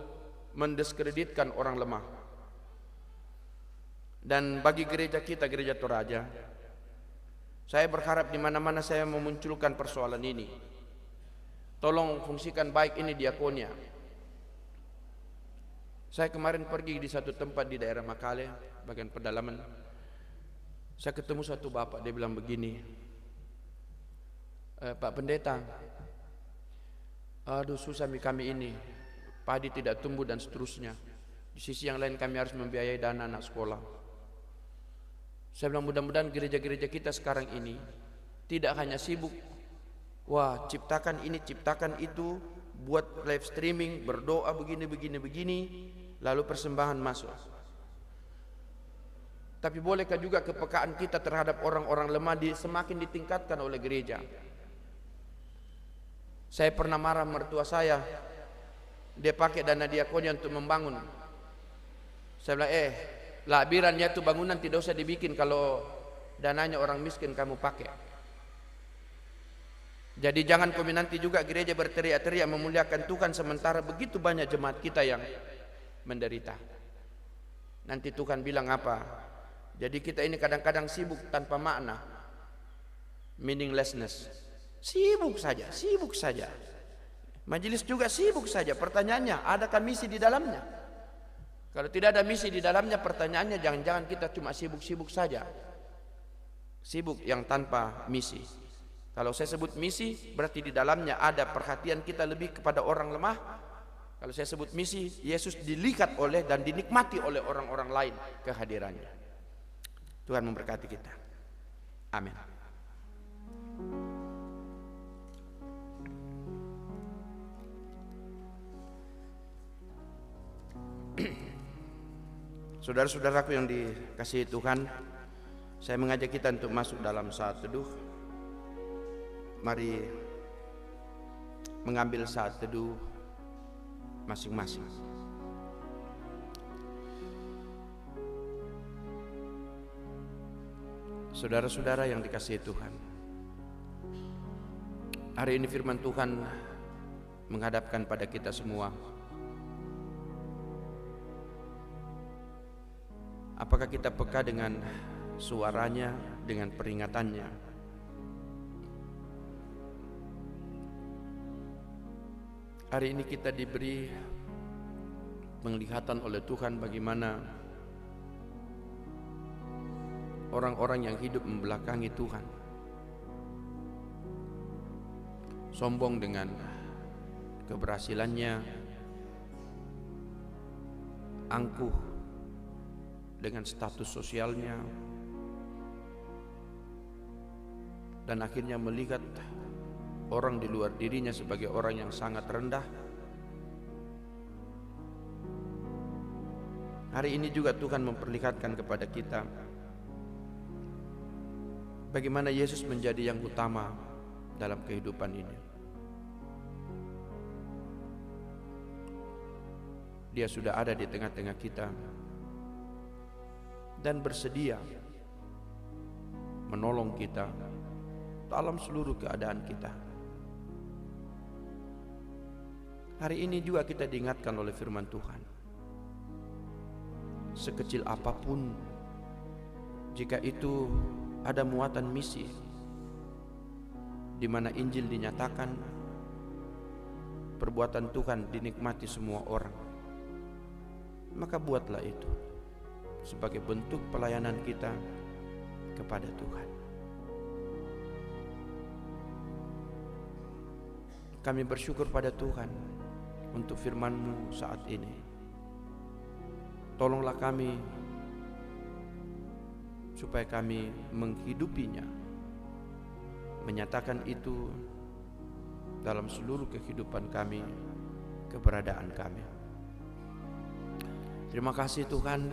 mendiskreditkan orang lemah. Dan bagi gereja kita, gereja Toraja, saya berharap di mana-mana saya memunculkan persoalan ini, tolong fungsikan baik ini diakonia. Saya kemarin pergi di satu tempat di daerah Makale, bagian pedalaman. Saya ketemu satu bapak, dia bilang begini, Pak Pendeta, aduh susah kami ini, padi tidak tumbuh dan seterusnya. Di sisi yang lain kami harus membiayai dana anak sekolah. Saya bilang mudah-mudahan gereja-gereja kita sekarang ini tidak hanya sibuk, wah ciptakan ini, ciptakan itu, buat live streaming, berdoa begini, lalu persembahan masuk. Tapi bolehkah juga kepekaan kita terhadap orang-orang lemah semakin ditingkatkan oleh gereja? Saya pernah marah mertua saya, dia pakai dana diakonia untuk membangun. Saya bilang, labirannya itu bangunan tidak usah dibikin kalau dananya orang miskin kamu pakai. Jadi jangan kami nanti juga gereja berteriak-teriak memuliakan Tuhan sementara begitu banyak jemaat kita yang menderita. Nanti Tuhan bilang apa? Jadi kita ini kadang-kadang sibuk tanpa makna, meaninglessness. Sibuk saja. Majelis juga sibuk saja. Pertanyaannya, adakah misi di dalamnya? Kalau tidak ada misi di dalamnya, pertanyaannya jangan-jangan kita cuma sibuk-sibuk saja. Sibuk yang tanpa misi. Kalau saya sebut misi, berarti di dalamnya ada perhatian kita lebih kepada orang lemah. Kalau saya sebut misi, Yesus dilihat oleh dan dinikmati oleh orang-orang lain kehadirannya. Tuhan memberkati kita. Amin. Saudara-saudaraku yang dikasihi Tuhan, saya mengajak kita untuk masuk dalam saat teduh. Mari mengambil saat teduh masing-masing. Saudara-saudara yang dikasihi Tuhan, hari ini firman Tuhan menghadapkan pada kita semua. Apakah kita peka dengan suaranya, dengan peringatannya? Hari ini kita diberi penglihatan oleh Tuhan bagaimana orang-orang yang hidup membelakangi Tuhan sombong dengan keberhasilannya, angkuh dengan status sosialnya, dan akhirnya melihat orang di luar dirinya sebagai orang yang sangat rendah. Hari ini juga Tuhan memperlihatkan kepada kita bagaimana Yesus menjadi yang utama dalam kehidupan ini. Dia sudah ada di tengah-tengah kita dan bersedia menolong kita dalam seluruh keadaan kita. Hari ini juga kita diingatkan oleh firman Tuhan, sekecil apapun, jika itu ada muatan misi di mana Injil dinyatakan, perbuatan Tuhan dinikmati semua orang, maka buatlah itu sebagai bentuk pelayanan kita kepada Tuhan. Kami bersyukur pada Tuhan untuk firman-Mu saat ini. Tolonglah kami supaya kami menghidupinya, menyatakan itu dalam seluruh kehidupan kami, keberadaan kami. Terima kasih Tuhan.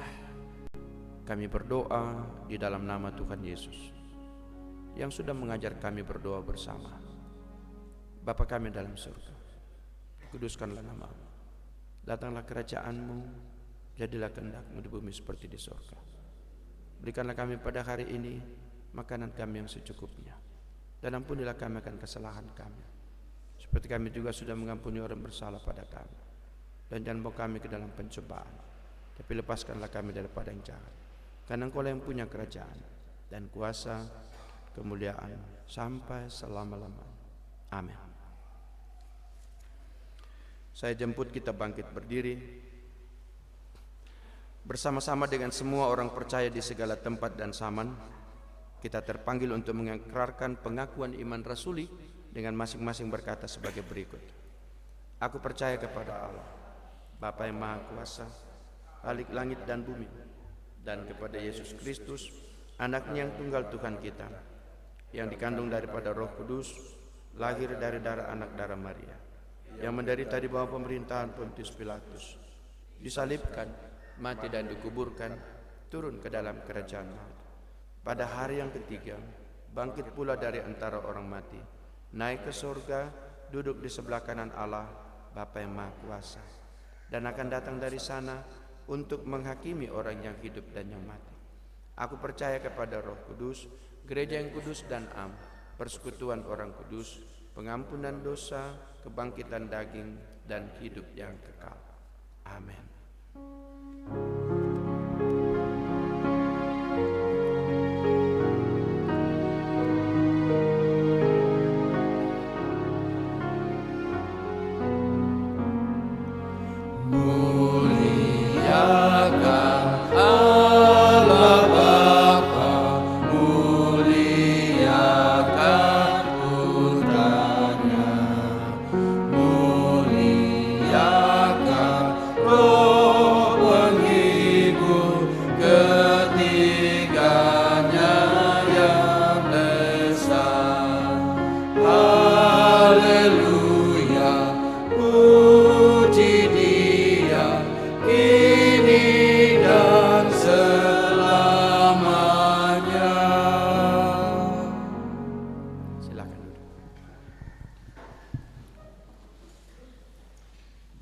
Kami berdoa di dalam nama Tuhan Yesus yang sudah mengajar kami berdoa bersama. Bapa kami dalam surga, kuduskanlah nama-Mu, datanglah kerajaan-Mu, jadilah kehendak-Mu di bumi seperti di surga. Berikanlah kami pada hari ini makanan kami yang secukupnya, dan ampunilah kami akan kesalahan kami, seperti kami juga sudah mengampuni orang bersalah pada kami. Dan jangan bawa kami ke dalam pencobaan, tapi lepaskanlah kami daripada yang jahat. Karena Engkau lah yang punya kerajaan dan kuasa, kemuliaan sampai selama-lamanya. Amin. Saya jemput kita bangkit berdiri bersama-sama dengan semua orang percaya di segala tempat dan zaman. Kita terpanggil untuk mengikrarkan pengakuan iman rasuli dengan masing-masing berkata sebagai berikut. Aku percaya kepada Allah, Bapa yang Maha Kuasa, Khalik langit dan bumi, dan kepada Yesus Kristus, Anaknya yang tunggal Tuhan kita, yang dikandung daripada Roh Kudus, lahir dari darah anak darah Maria, yang menderita di bawah pemerintahan Pontius Pilatus, disalibkan, mati dan dikuburkan, turun ke dalam kerajaan maut. Pada hari yang ketiga, bangkit pula dari antara orang mati, naik ke surga, duduk di sebelah kanan Allah, Bapa yang Maha Kuasa, dan akan datang dari sana untuk menghakimi orang yang hidup dan yang mati. Aku percaya kepada Roh Kudus, gereja yang kudus dan am, persekutuan orang kudus, pengampunan dosa, kebangkitan daging, dan hidup yang kekal. Amin.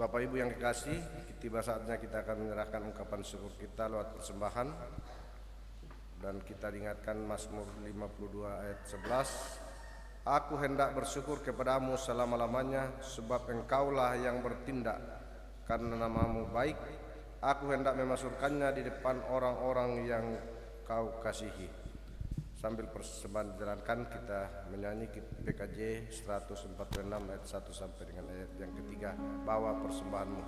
Bapak Ibu yang dikasihi, tiba saatnya kita akan menyerahkan ungkapan syukur kita lewat persembahan. Dan kita diingatkan Mazmur 52 ayat 11. Aku hendak bersyukur kepadamu selama-lamanya, sebab Engkaulah yang bertindak karena nama-Mu baik. Aku hendak memasukkannya di depan orang-orang yang Kau kasihi. Sambil persembahan dijalankan, kita menyanyi PKJ 146 ayat 1 sampai dengan ayat yang ketiga. Bawa persembahanmu.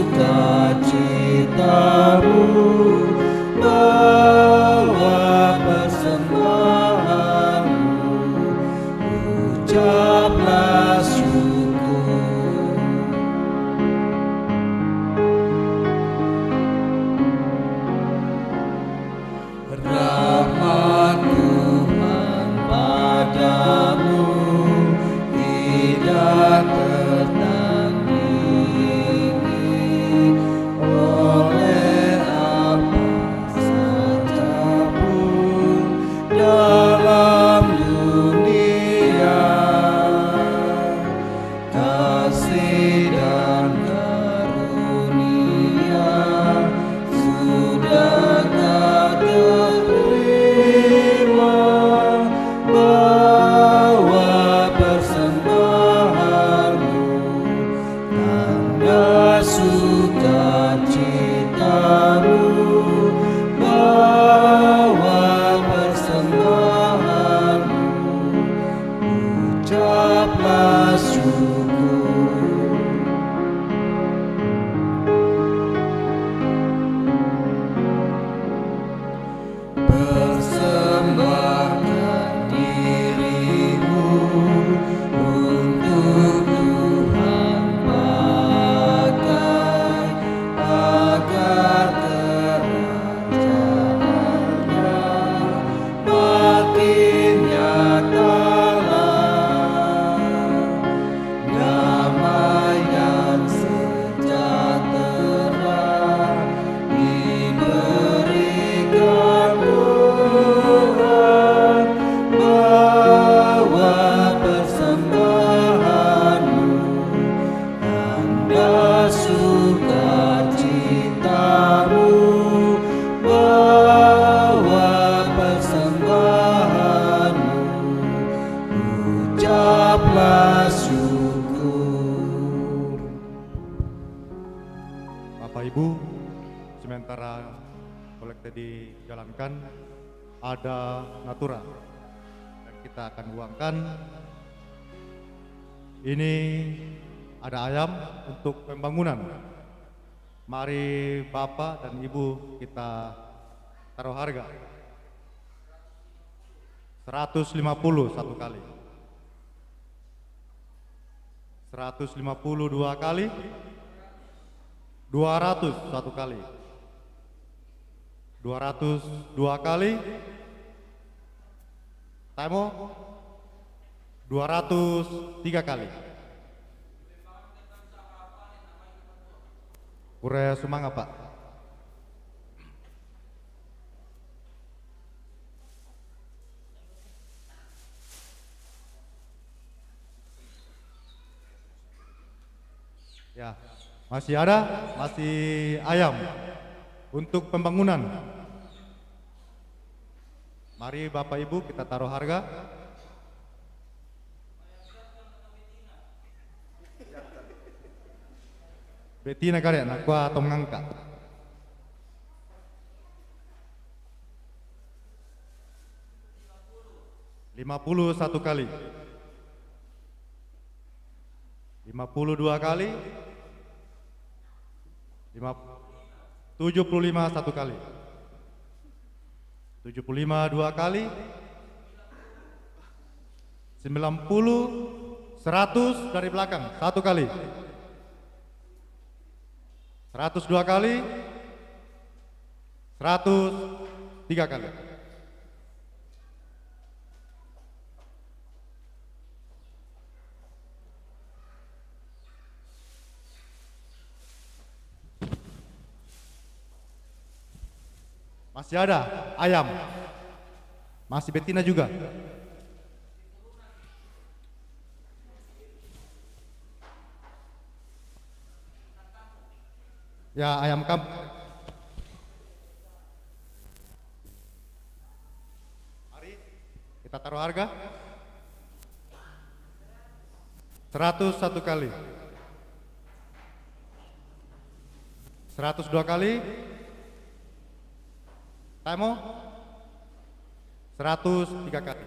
sukacitamu, bawa persembahanmu, ucaplah syukur. Rahmat Tuhan padamu tidak tertandingi oleh apa saja pun dalam dunia. Kasih dan karunia sudah kau terima, bawa persembahanmu, tanda sukacitamu, bawa persembahanmu, ucaplah syukur. Persembahkan dirimu untuk Tuhan pakai, agar kerajaannya makin nyatalah. Damai dan sejahtera diberikan Tuhan, bawa persembahanmu, tanda sukacitamu, bawa persembahanmu, ucaplah syukur. Bapak Ibu, sementara kolekte dijalankan, ada natura dan kita akan uangkan. Ini ada ayam untuk pembangunan. Mari Bapak dan Ibu kita taruh harga 150 satu kali, 150 dua kali, 200 satu kali, 200 dua kali, Temo 200 tiga kali. Pura Sumanga Pak. Ya, masih ada, masih ayam untuk pembangunan. Mari Bapak Ibu kita taruh harga. Betina karya nak gua atau mengangkat. $50 satu kali, 50 dua kali, 75 satu kali, 75 dua kali, 90, 100 dari belakang satu kali, 100 dua kali, 100 tiga kali. Masih ada ayam, masih betina juga. Ya, ayam kampung. Mari kita taruh harga 100 satu kali, 100 dua kali, Temo 100 tiga kali.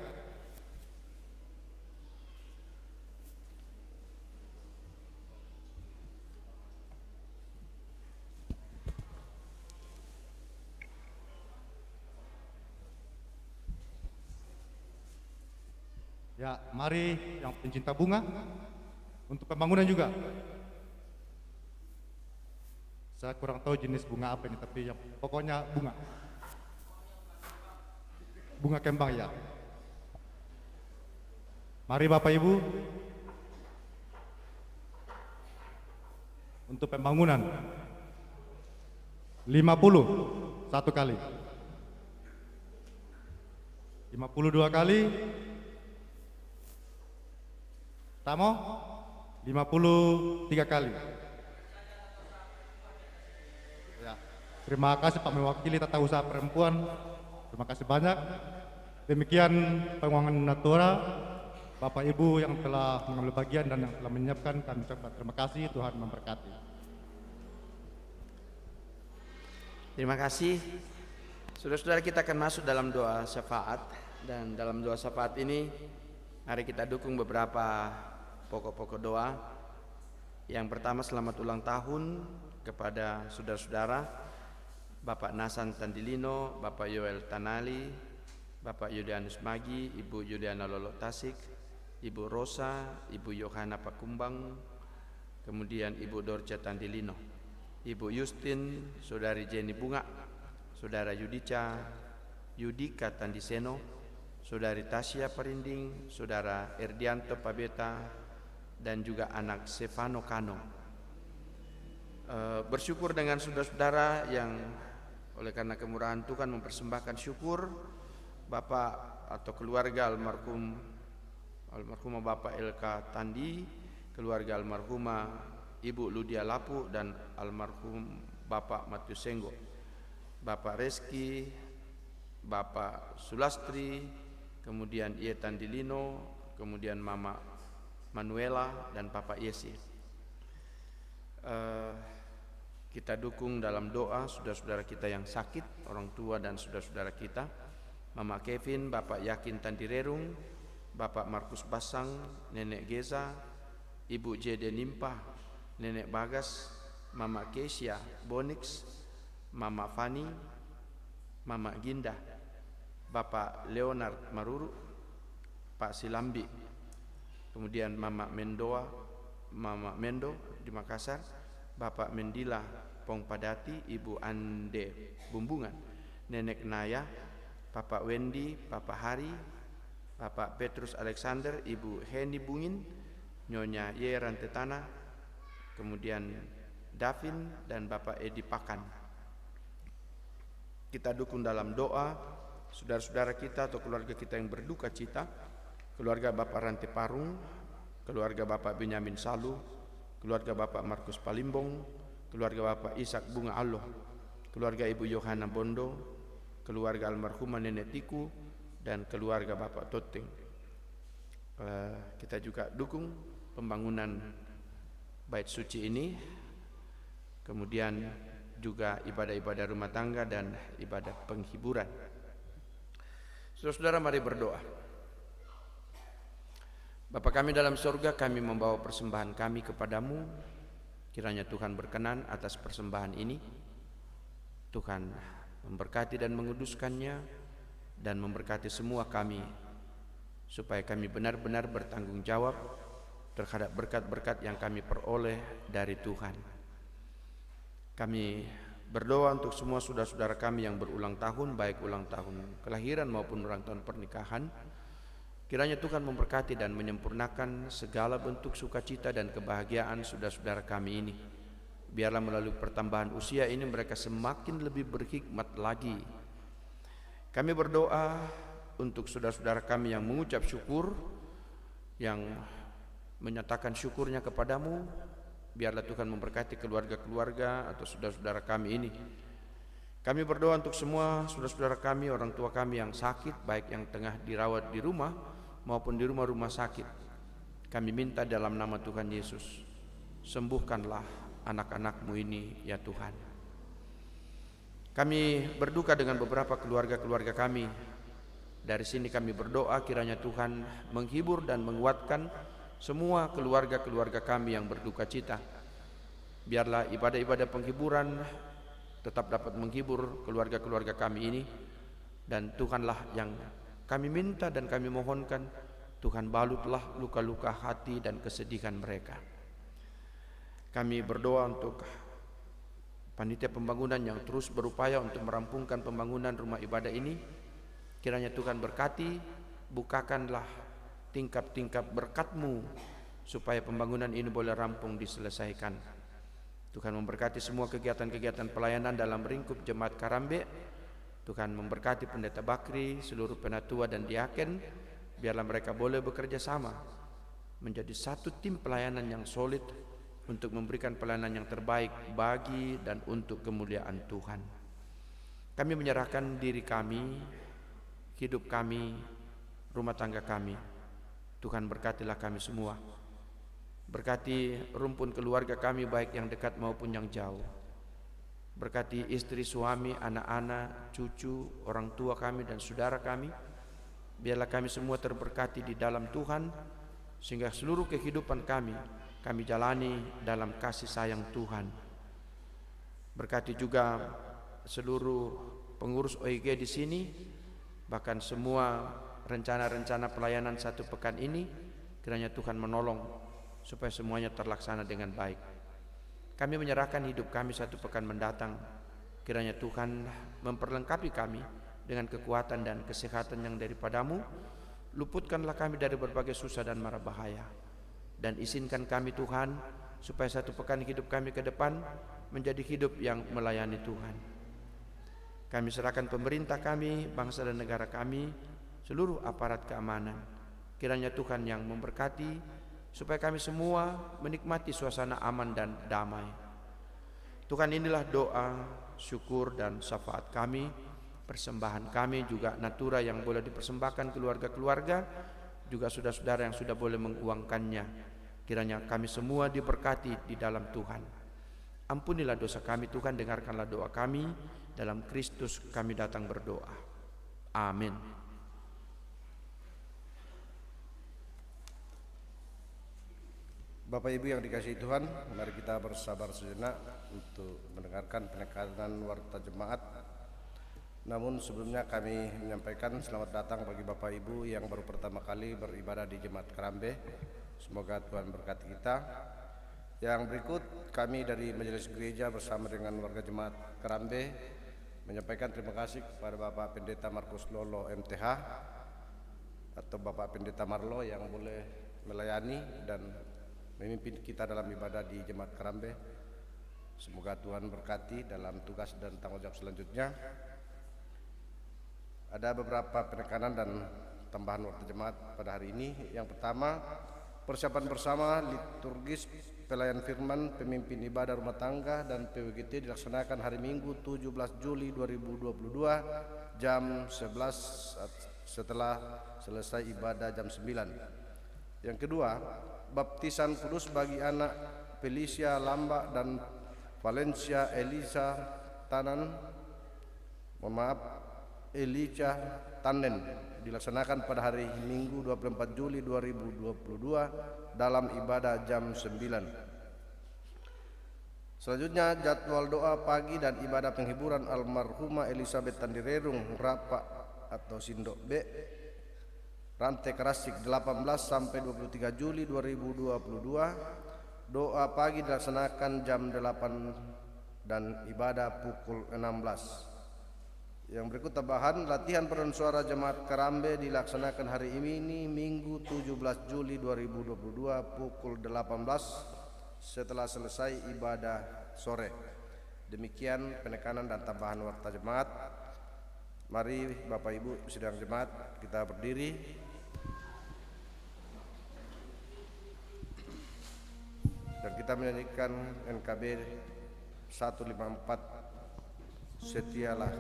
Ya, mari yang pencinta bunga untuk pembangunan juga. Saya kurang tahu jenis bunga apa ini, tapi yang pokoknya bunga. Bunga kembang ya. Mari Bapak Ibu untuk pembangunan 50 satu kali, 52 kali, Tamo 53 kali. Ya, terima kasih Pak mewakili Tata Usaha Perempuan. Terima kasih banyak. Demikian penguangan natura. Bapak Ibu yang telah mengambil bagian dan yang telah menyiapkan, kami ucapkan terima kasih. Tuhan memberkati. Terima kasih. Saudara-saudara, kita akan masuk dalam doa syafaat, dan dalam doa syafaat ini mari kita dukung beberapa pokok-pokok doa. Yang pertama, selamat ulang tahun kepada saudara-saudara Bapak Nasan Tandilino, Bapak Yoel Tanali, Bapak Yulianus Magi, Ibu Yuliana Lolo Tasik, Ibu Rosa, Ibu Yohana Pakumbang, kemudian Ibu Dorce Tandilino, Ibu Justin, Saudari Jenny Bunga, Saudara Yudika Tandiseno, Saudari Tasya Parinding, Saudara Erdianto Pabeta, dan juga anak Stefano Kano. Bersyukur dengan saudara-saudara yang oleh karena kemurahan Tuhan mempersembahkan syukur. Bapak atau keluarga almarhumah Bapak Elka Tandi, keluarga almarhumah Ibu Ludia Lapu, dan almarhum Bapak Matius Senggo, Bapak Reski, Bapak Sulastri, kemudian Ie Tandilino, kemudian Mama Manuela, dan Papa Yesi. Kita dukung dalam doa saudara-saudara kita yang sakit, orang tua dan saudara-saudara kita, Mama Kevin, Bapak Yakin Tandirerung, Bapak Markus Basang, Nenek Geza, Ibu Jede Nimpah, Nenek Bagas, Mama Kesia Bonix, Mama Fani, Mama Ginda, Bapak Leonard Maruru, Pak Silambi, kemudian Mama Mendo di Makassar, Bapak Mendila Pongpadati, Ibu Ande Bumbungan, Nenek Naya, Bapak Wendy, Bapak Hari, Bapak Petrus Alexander, Ibu Heni Bungin, Nyonya Yeran Tetana, kemudian Davin, dan Bapak Edi Pakan. Kita dukung dalam doa saudara-saudara kita atau keluarga kita yang berduka cita, keluarga Bapak Ranti Parung, keluarga Bapak Benyamin Salu, keluarga Bapak Markus Palimbong, keluarga Bapak Ishak Bunga Alloh, keluarga Ibu Yohana Bondo, keluarga almarhumah Nenek Tiku, dan keluarga Bapak Toteng. Kita juga dukung pembangunan bait suci ini, kemudian juga ibadah-ibadah rumah tangga dan ibadah penghiburan. Saudara-saudara, mari berdoa. Bapa kami dalam surga, kami membawa persembahan kami kepadamu. Kiranya Tuhan berkenan atas persembahan ini. Tuhan memberkati dan menguduskannya, dan memberkati semua kami, supaya kami benar-benar bertanggung jawab terhadap berkat-berkat yang kami peroleh dari Tuhan. Kami berdoa untuk semua saudara-saudara kami yang berulang tahun, baik ulang tahun kelahiran maupun ulang tahun pernikahan. Kiranya Tuhan memberkati dan menyempurnakan segala bentuk sukacita dan kebahagiaan saudara-saudara kami ini. Biarlah melalui pertambahan usia ini mereka semakin lebih berhikmat lagi. Kami berdoa untuk saudara-saudara kami yang mengucap syukur, yang menyatakan syukurnya kepadamu. Biarlah Tuhan memberkati keluarga-keluarga atau saudara-saudara kami ini. Kami berdoa untuk semua saudara-saudara kami, orang tua kami yang sakit, baik yang tengah dirawat di rumah maupun di rumah-rumah sakit. Kami minta dalam nama Tuhan Yesus, sembuhkanlah anak-anak-Mu ini ya Tuhan. Kami berduka dengan beberapa keluarga-keluarga kami. Dari sini kami berdoa kiranya Tuhan menghibur dan menguatkan semua keluarga-keluarga kami yang berduka cita. Biarlah ibadah-ibadah penghiburan tetap dapat menghibur keluarga-keluarga kami ini. Dan Tuhanlah yang kami minta dan kami mohonkan, Tuhan balutlah luka-luka hati dan kesedihan mereka. Kami berdoa untuk panitia pembangunan yang terus berupaya untuk merampungkan pembangunan rumah ibadah ini. Kiranya Tuhan berkati, bukakanlah tingkap-tingkap berkat-Mu supaya pembangunan ini boleh rampung diselesaikan. Tuhan memberkati semua kegiatan-kegiatan pelayanan dalam lingkup Jemaat Karambe. Tuhan memberkati Pendeta Bakri, seluruh penatua dan diaken, biarlah mereka boleh bekerja sama menjadi satu tim pelayanan yang solid untuk memberikan pelayanan yang terbaik bagi dan untuk kemuliaan Tuhan. Kami menyerahkan diri kami, hidup kami, rumah tangga kami. Tuhan berkatilah kami semua. Berkati rumpun keluarga kami baik yang dekat maupun yang jauh. Berkati istri, suami, anak-anak, cucu, orang tua kami dan saudara kami. Biarlah kami semua terberkati di dalam Tuhan, sehingga seluruh kehidupan kami jalani dalam kasih sayang Tuhan. Berkati juga seluruh pengurus OIG di sini, bahkan semua rencana-rencana pelayanan satu pekan ini, kiranya Tuhan menolong supaya semuanya terlaksana dengan baik. Kami menyerahkan hidup kami satu pekan mendatang, kiranya Tuhan memperlengkapi kami dengan kekuatan dan kesehatan yang daripada-Mu. Luputkanlah kami dari berbagai susah dan mara bahaya, dan izinkan kami Tuhan supaya satu pekan hidup kami ke depan menjadi hidup yang melayani Tuhan. Kami serahkan pemerintah kami, bangsa dan negara kami, seluruh aparat keamanan. Kiranya Tuhan yang memberkati supaya kami semua menikmati suasana aman dan damai. Tuhan, inilah doa, syukur dan syafaat kami, persembahan kami, juga natura yang boleh dipersembahkan keluarga-keluarga, juga saudara-saudara yang sudah boleh menguangkannya. Kiranya kami semua diberkati di dalam Tuhan. Ampunilah dosa kami Tuhan, dengarkanlah doa kami. Dalam Kristus kami datang berdoa. Amin. Bapak Ibu yang dikasihi Tuhan, mari kita bersabar sejenak untuk mendengarkan penekanan warta jemaat. Namun sebelumnya kami menyampaikan selamat datang bagi Bapak Ibu yang baru pertama kali beribadah di Jemaat Karambe. Semoga Tuhan berkati kita. Yang berikut kami dari Majelis Gereja bersama dengan warga Jemaat Karambe menyampaikan terima kasih kepada Bapak Pendeta Markus Lolo MTH atau Bapak Pendeta Marlo yang boleh melayani dan memimpin kita dalam ibadah di Jemaat Karambe. Semoga Tuhan berkati dalam tugas dan tanggung jawab selanjutnya. Ada beberapa penekanan dan tambahan warta jemaat pada hari ini. Yang pertama, persiapan bersama liturgis pelayan firman, pemimpin ibadah rumah tangga dan PWGT dilaksanakan hari Minggu 17 Juli 2022 jam 11 setelah selesai ibadah jam 9. Yang kedua, baptisan kudus bagi anak Felicia Lamba dan Valencia Elisa Elijah Tanen dilaksanakan pada hari Minggu 24 Juli 2022 dalam ibadah jam 9. Selanjutnya jadwal doa pagi dan ibadah penghiburan almarhumah Elizabeth Tandirerung Rapa atau Sindok B Rantai Kerasik 18 sampai 23 Juli 2022. Doa pagi dilaksanakan jam 8 dan ibadah pukul 16. Yang berikut tambahan, latihan paduan suara Jemaat Karambe dilaksanakan hari ini Minggu 17 Juli 2022 pukul 18 setelah selesai ibadah sore. Demikian penekanan dan tambahan warta jemaat. Mari Bapak Ibu sidang jemaat kita berdiri. Dan kita menyanyikan NKB 154 Setialah.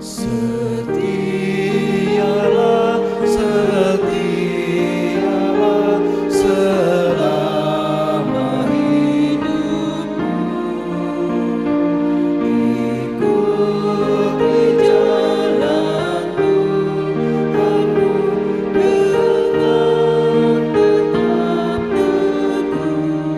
Setialah, setialah selama hidupmu. Ikuti jalanmu, dengan tetap teguh.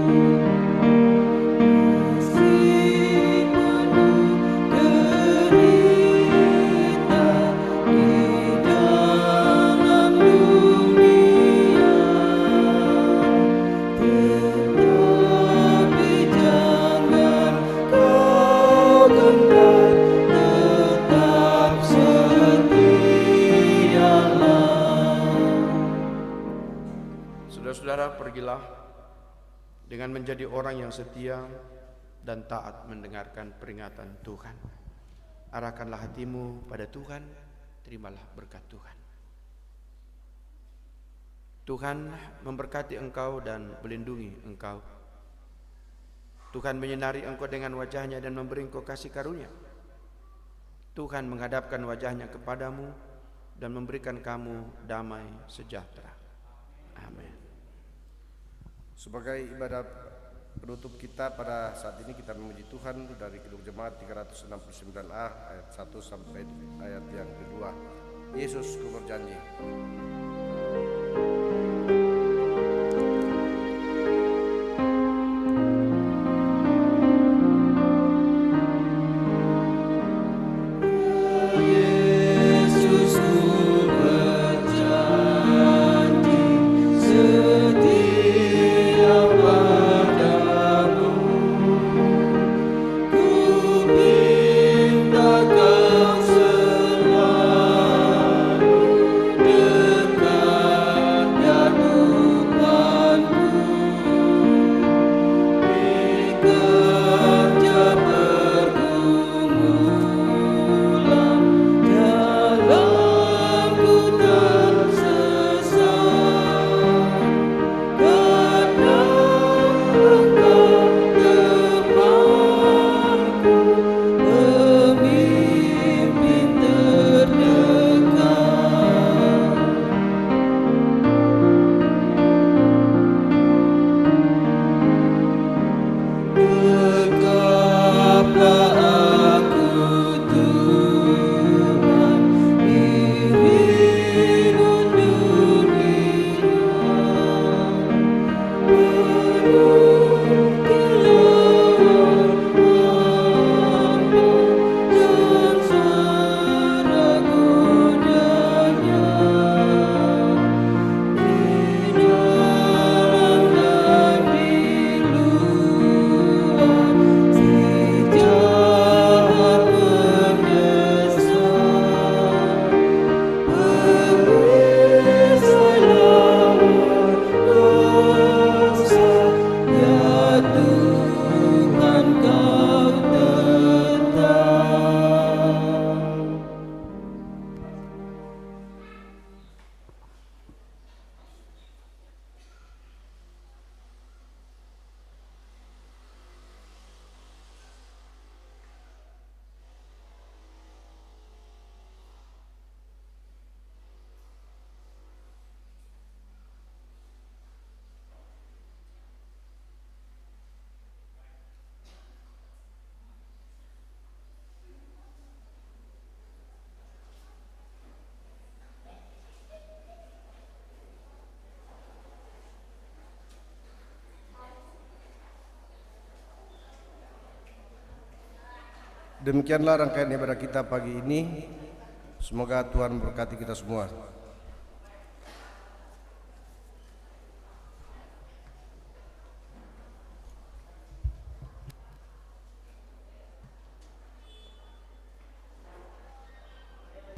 Saudara-saudara, pergilah dengan menjadi orang yang setia dan taat mendengarkan peringatan Tuhan. Arahkanlah hatimu pada Tuhan, terimalah berkat Tuhan. Tuhan memberkati engkau dan melindungi engkau. Tuhan menyinari engkau dengan wajahnya dan memberi engkau kasih karunia. Tuhan menghadapkan wajahnya kepadamu dan memberikan kamu damai sejahtera. Amin. Sebagai ibadah penutup kita pada saat ini, kita memuji Tuhan dari Kidung Jemaat 369A ayat 1 sampai ayat yang kedua. Yesus ku berjanji. Demikianlah rangkaian ibadah kita pagi ini. Semoga Tuhan memberkati kita semua.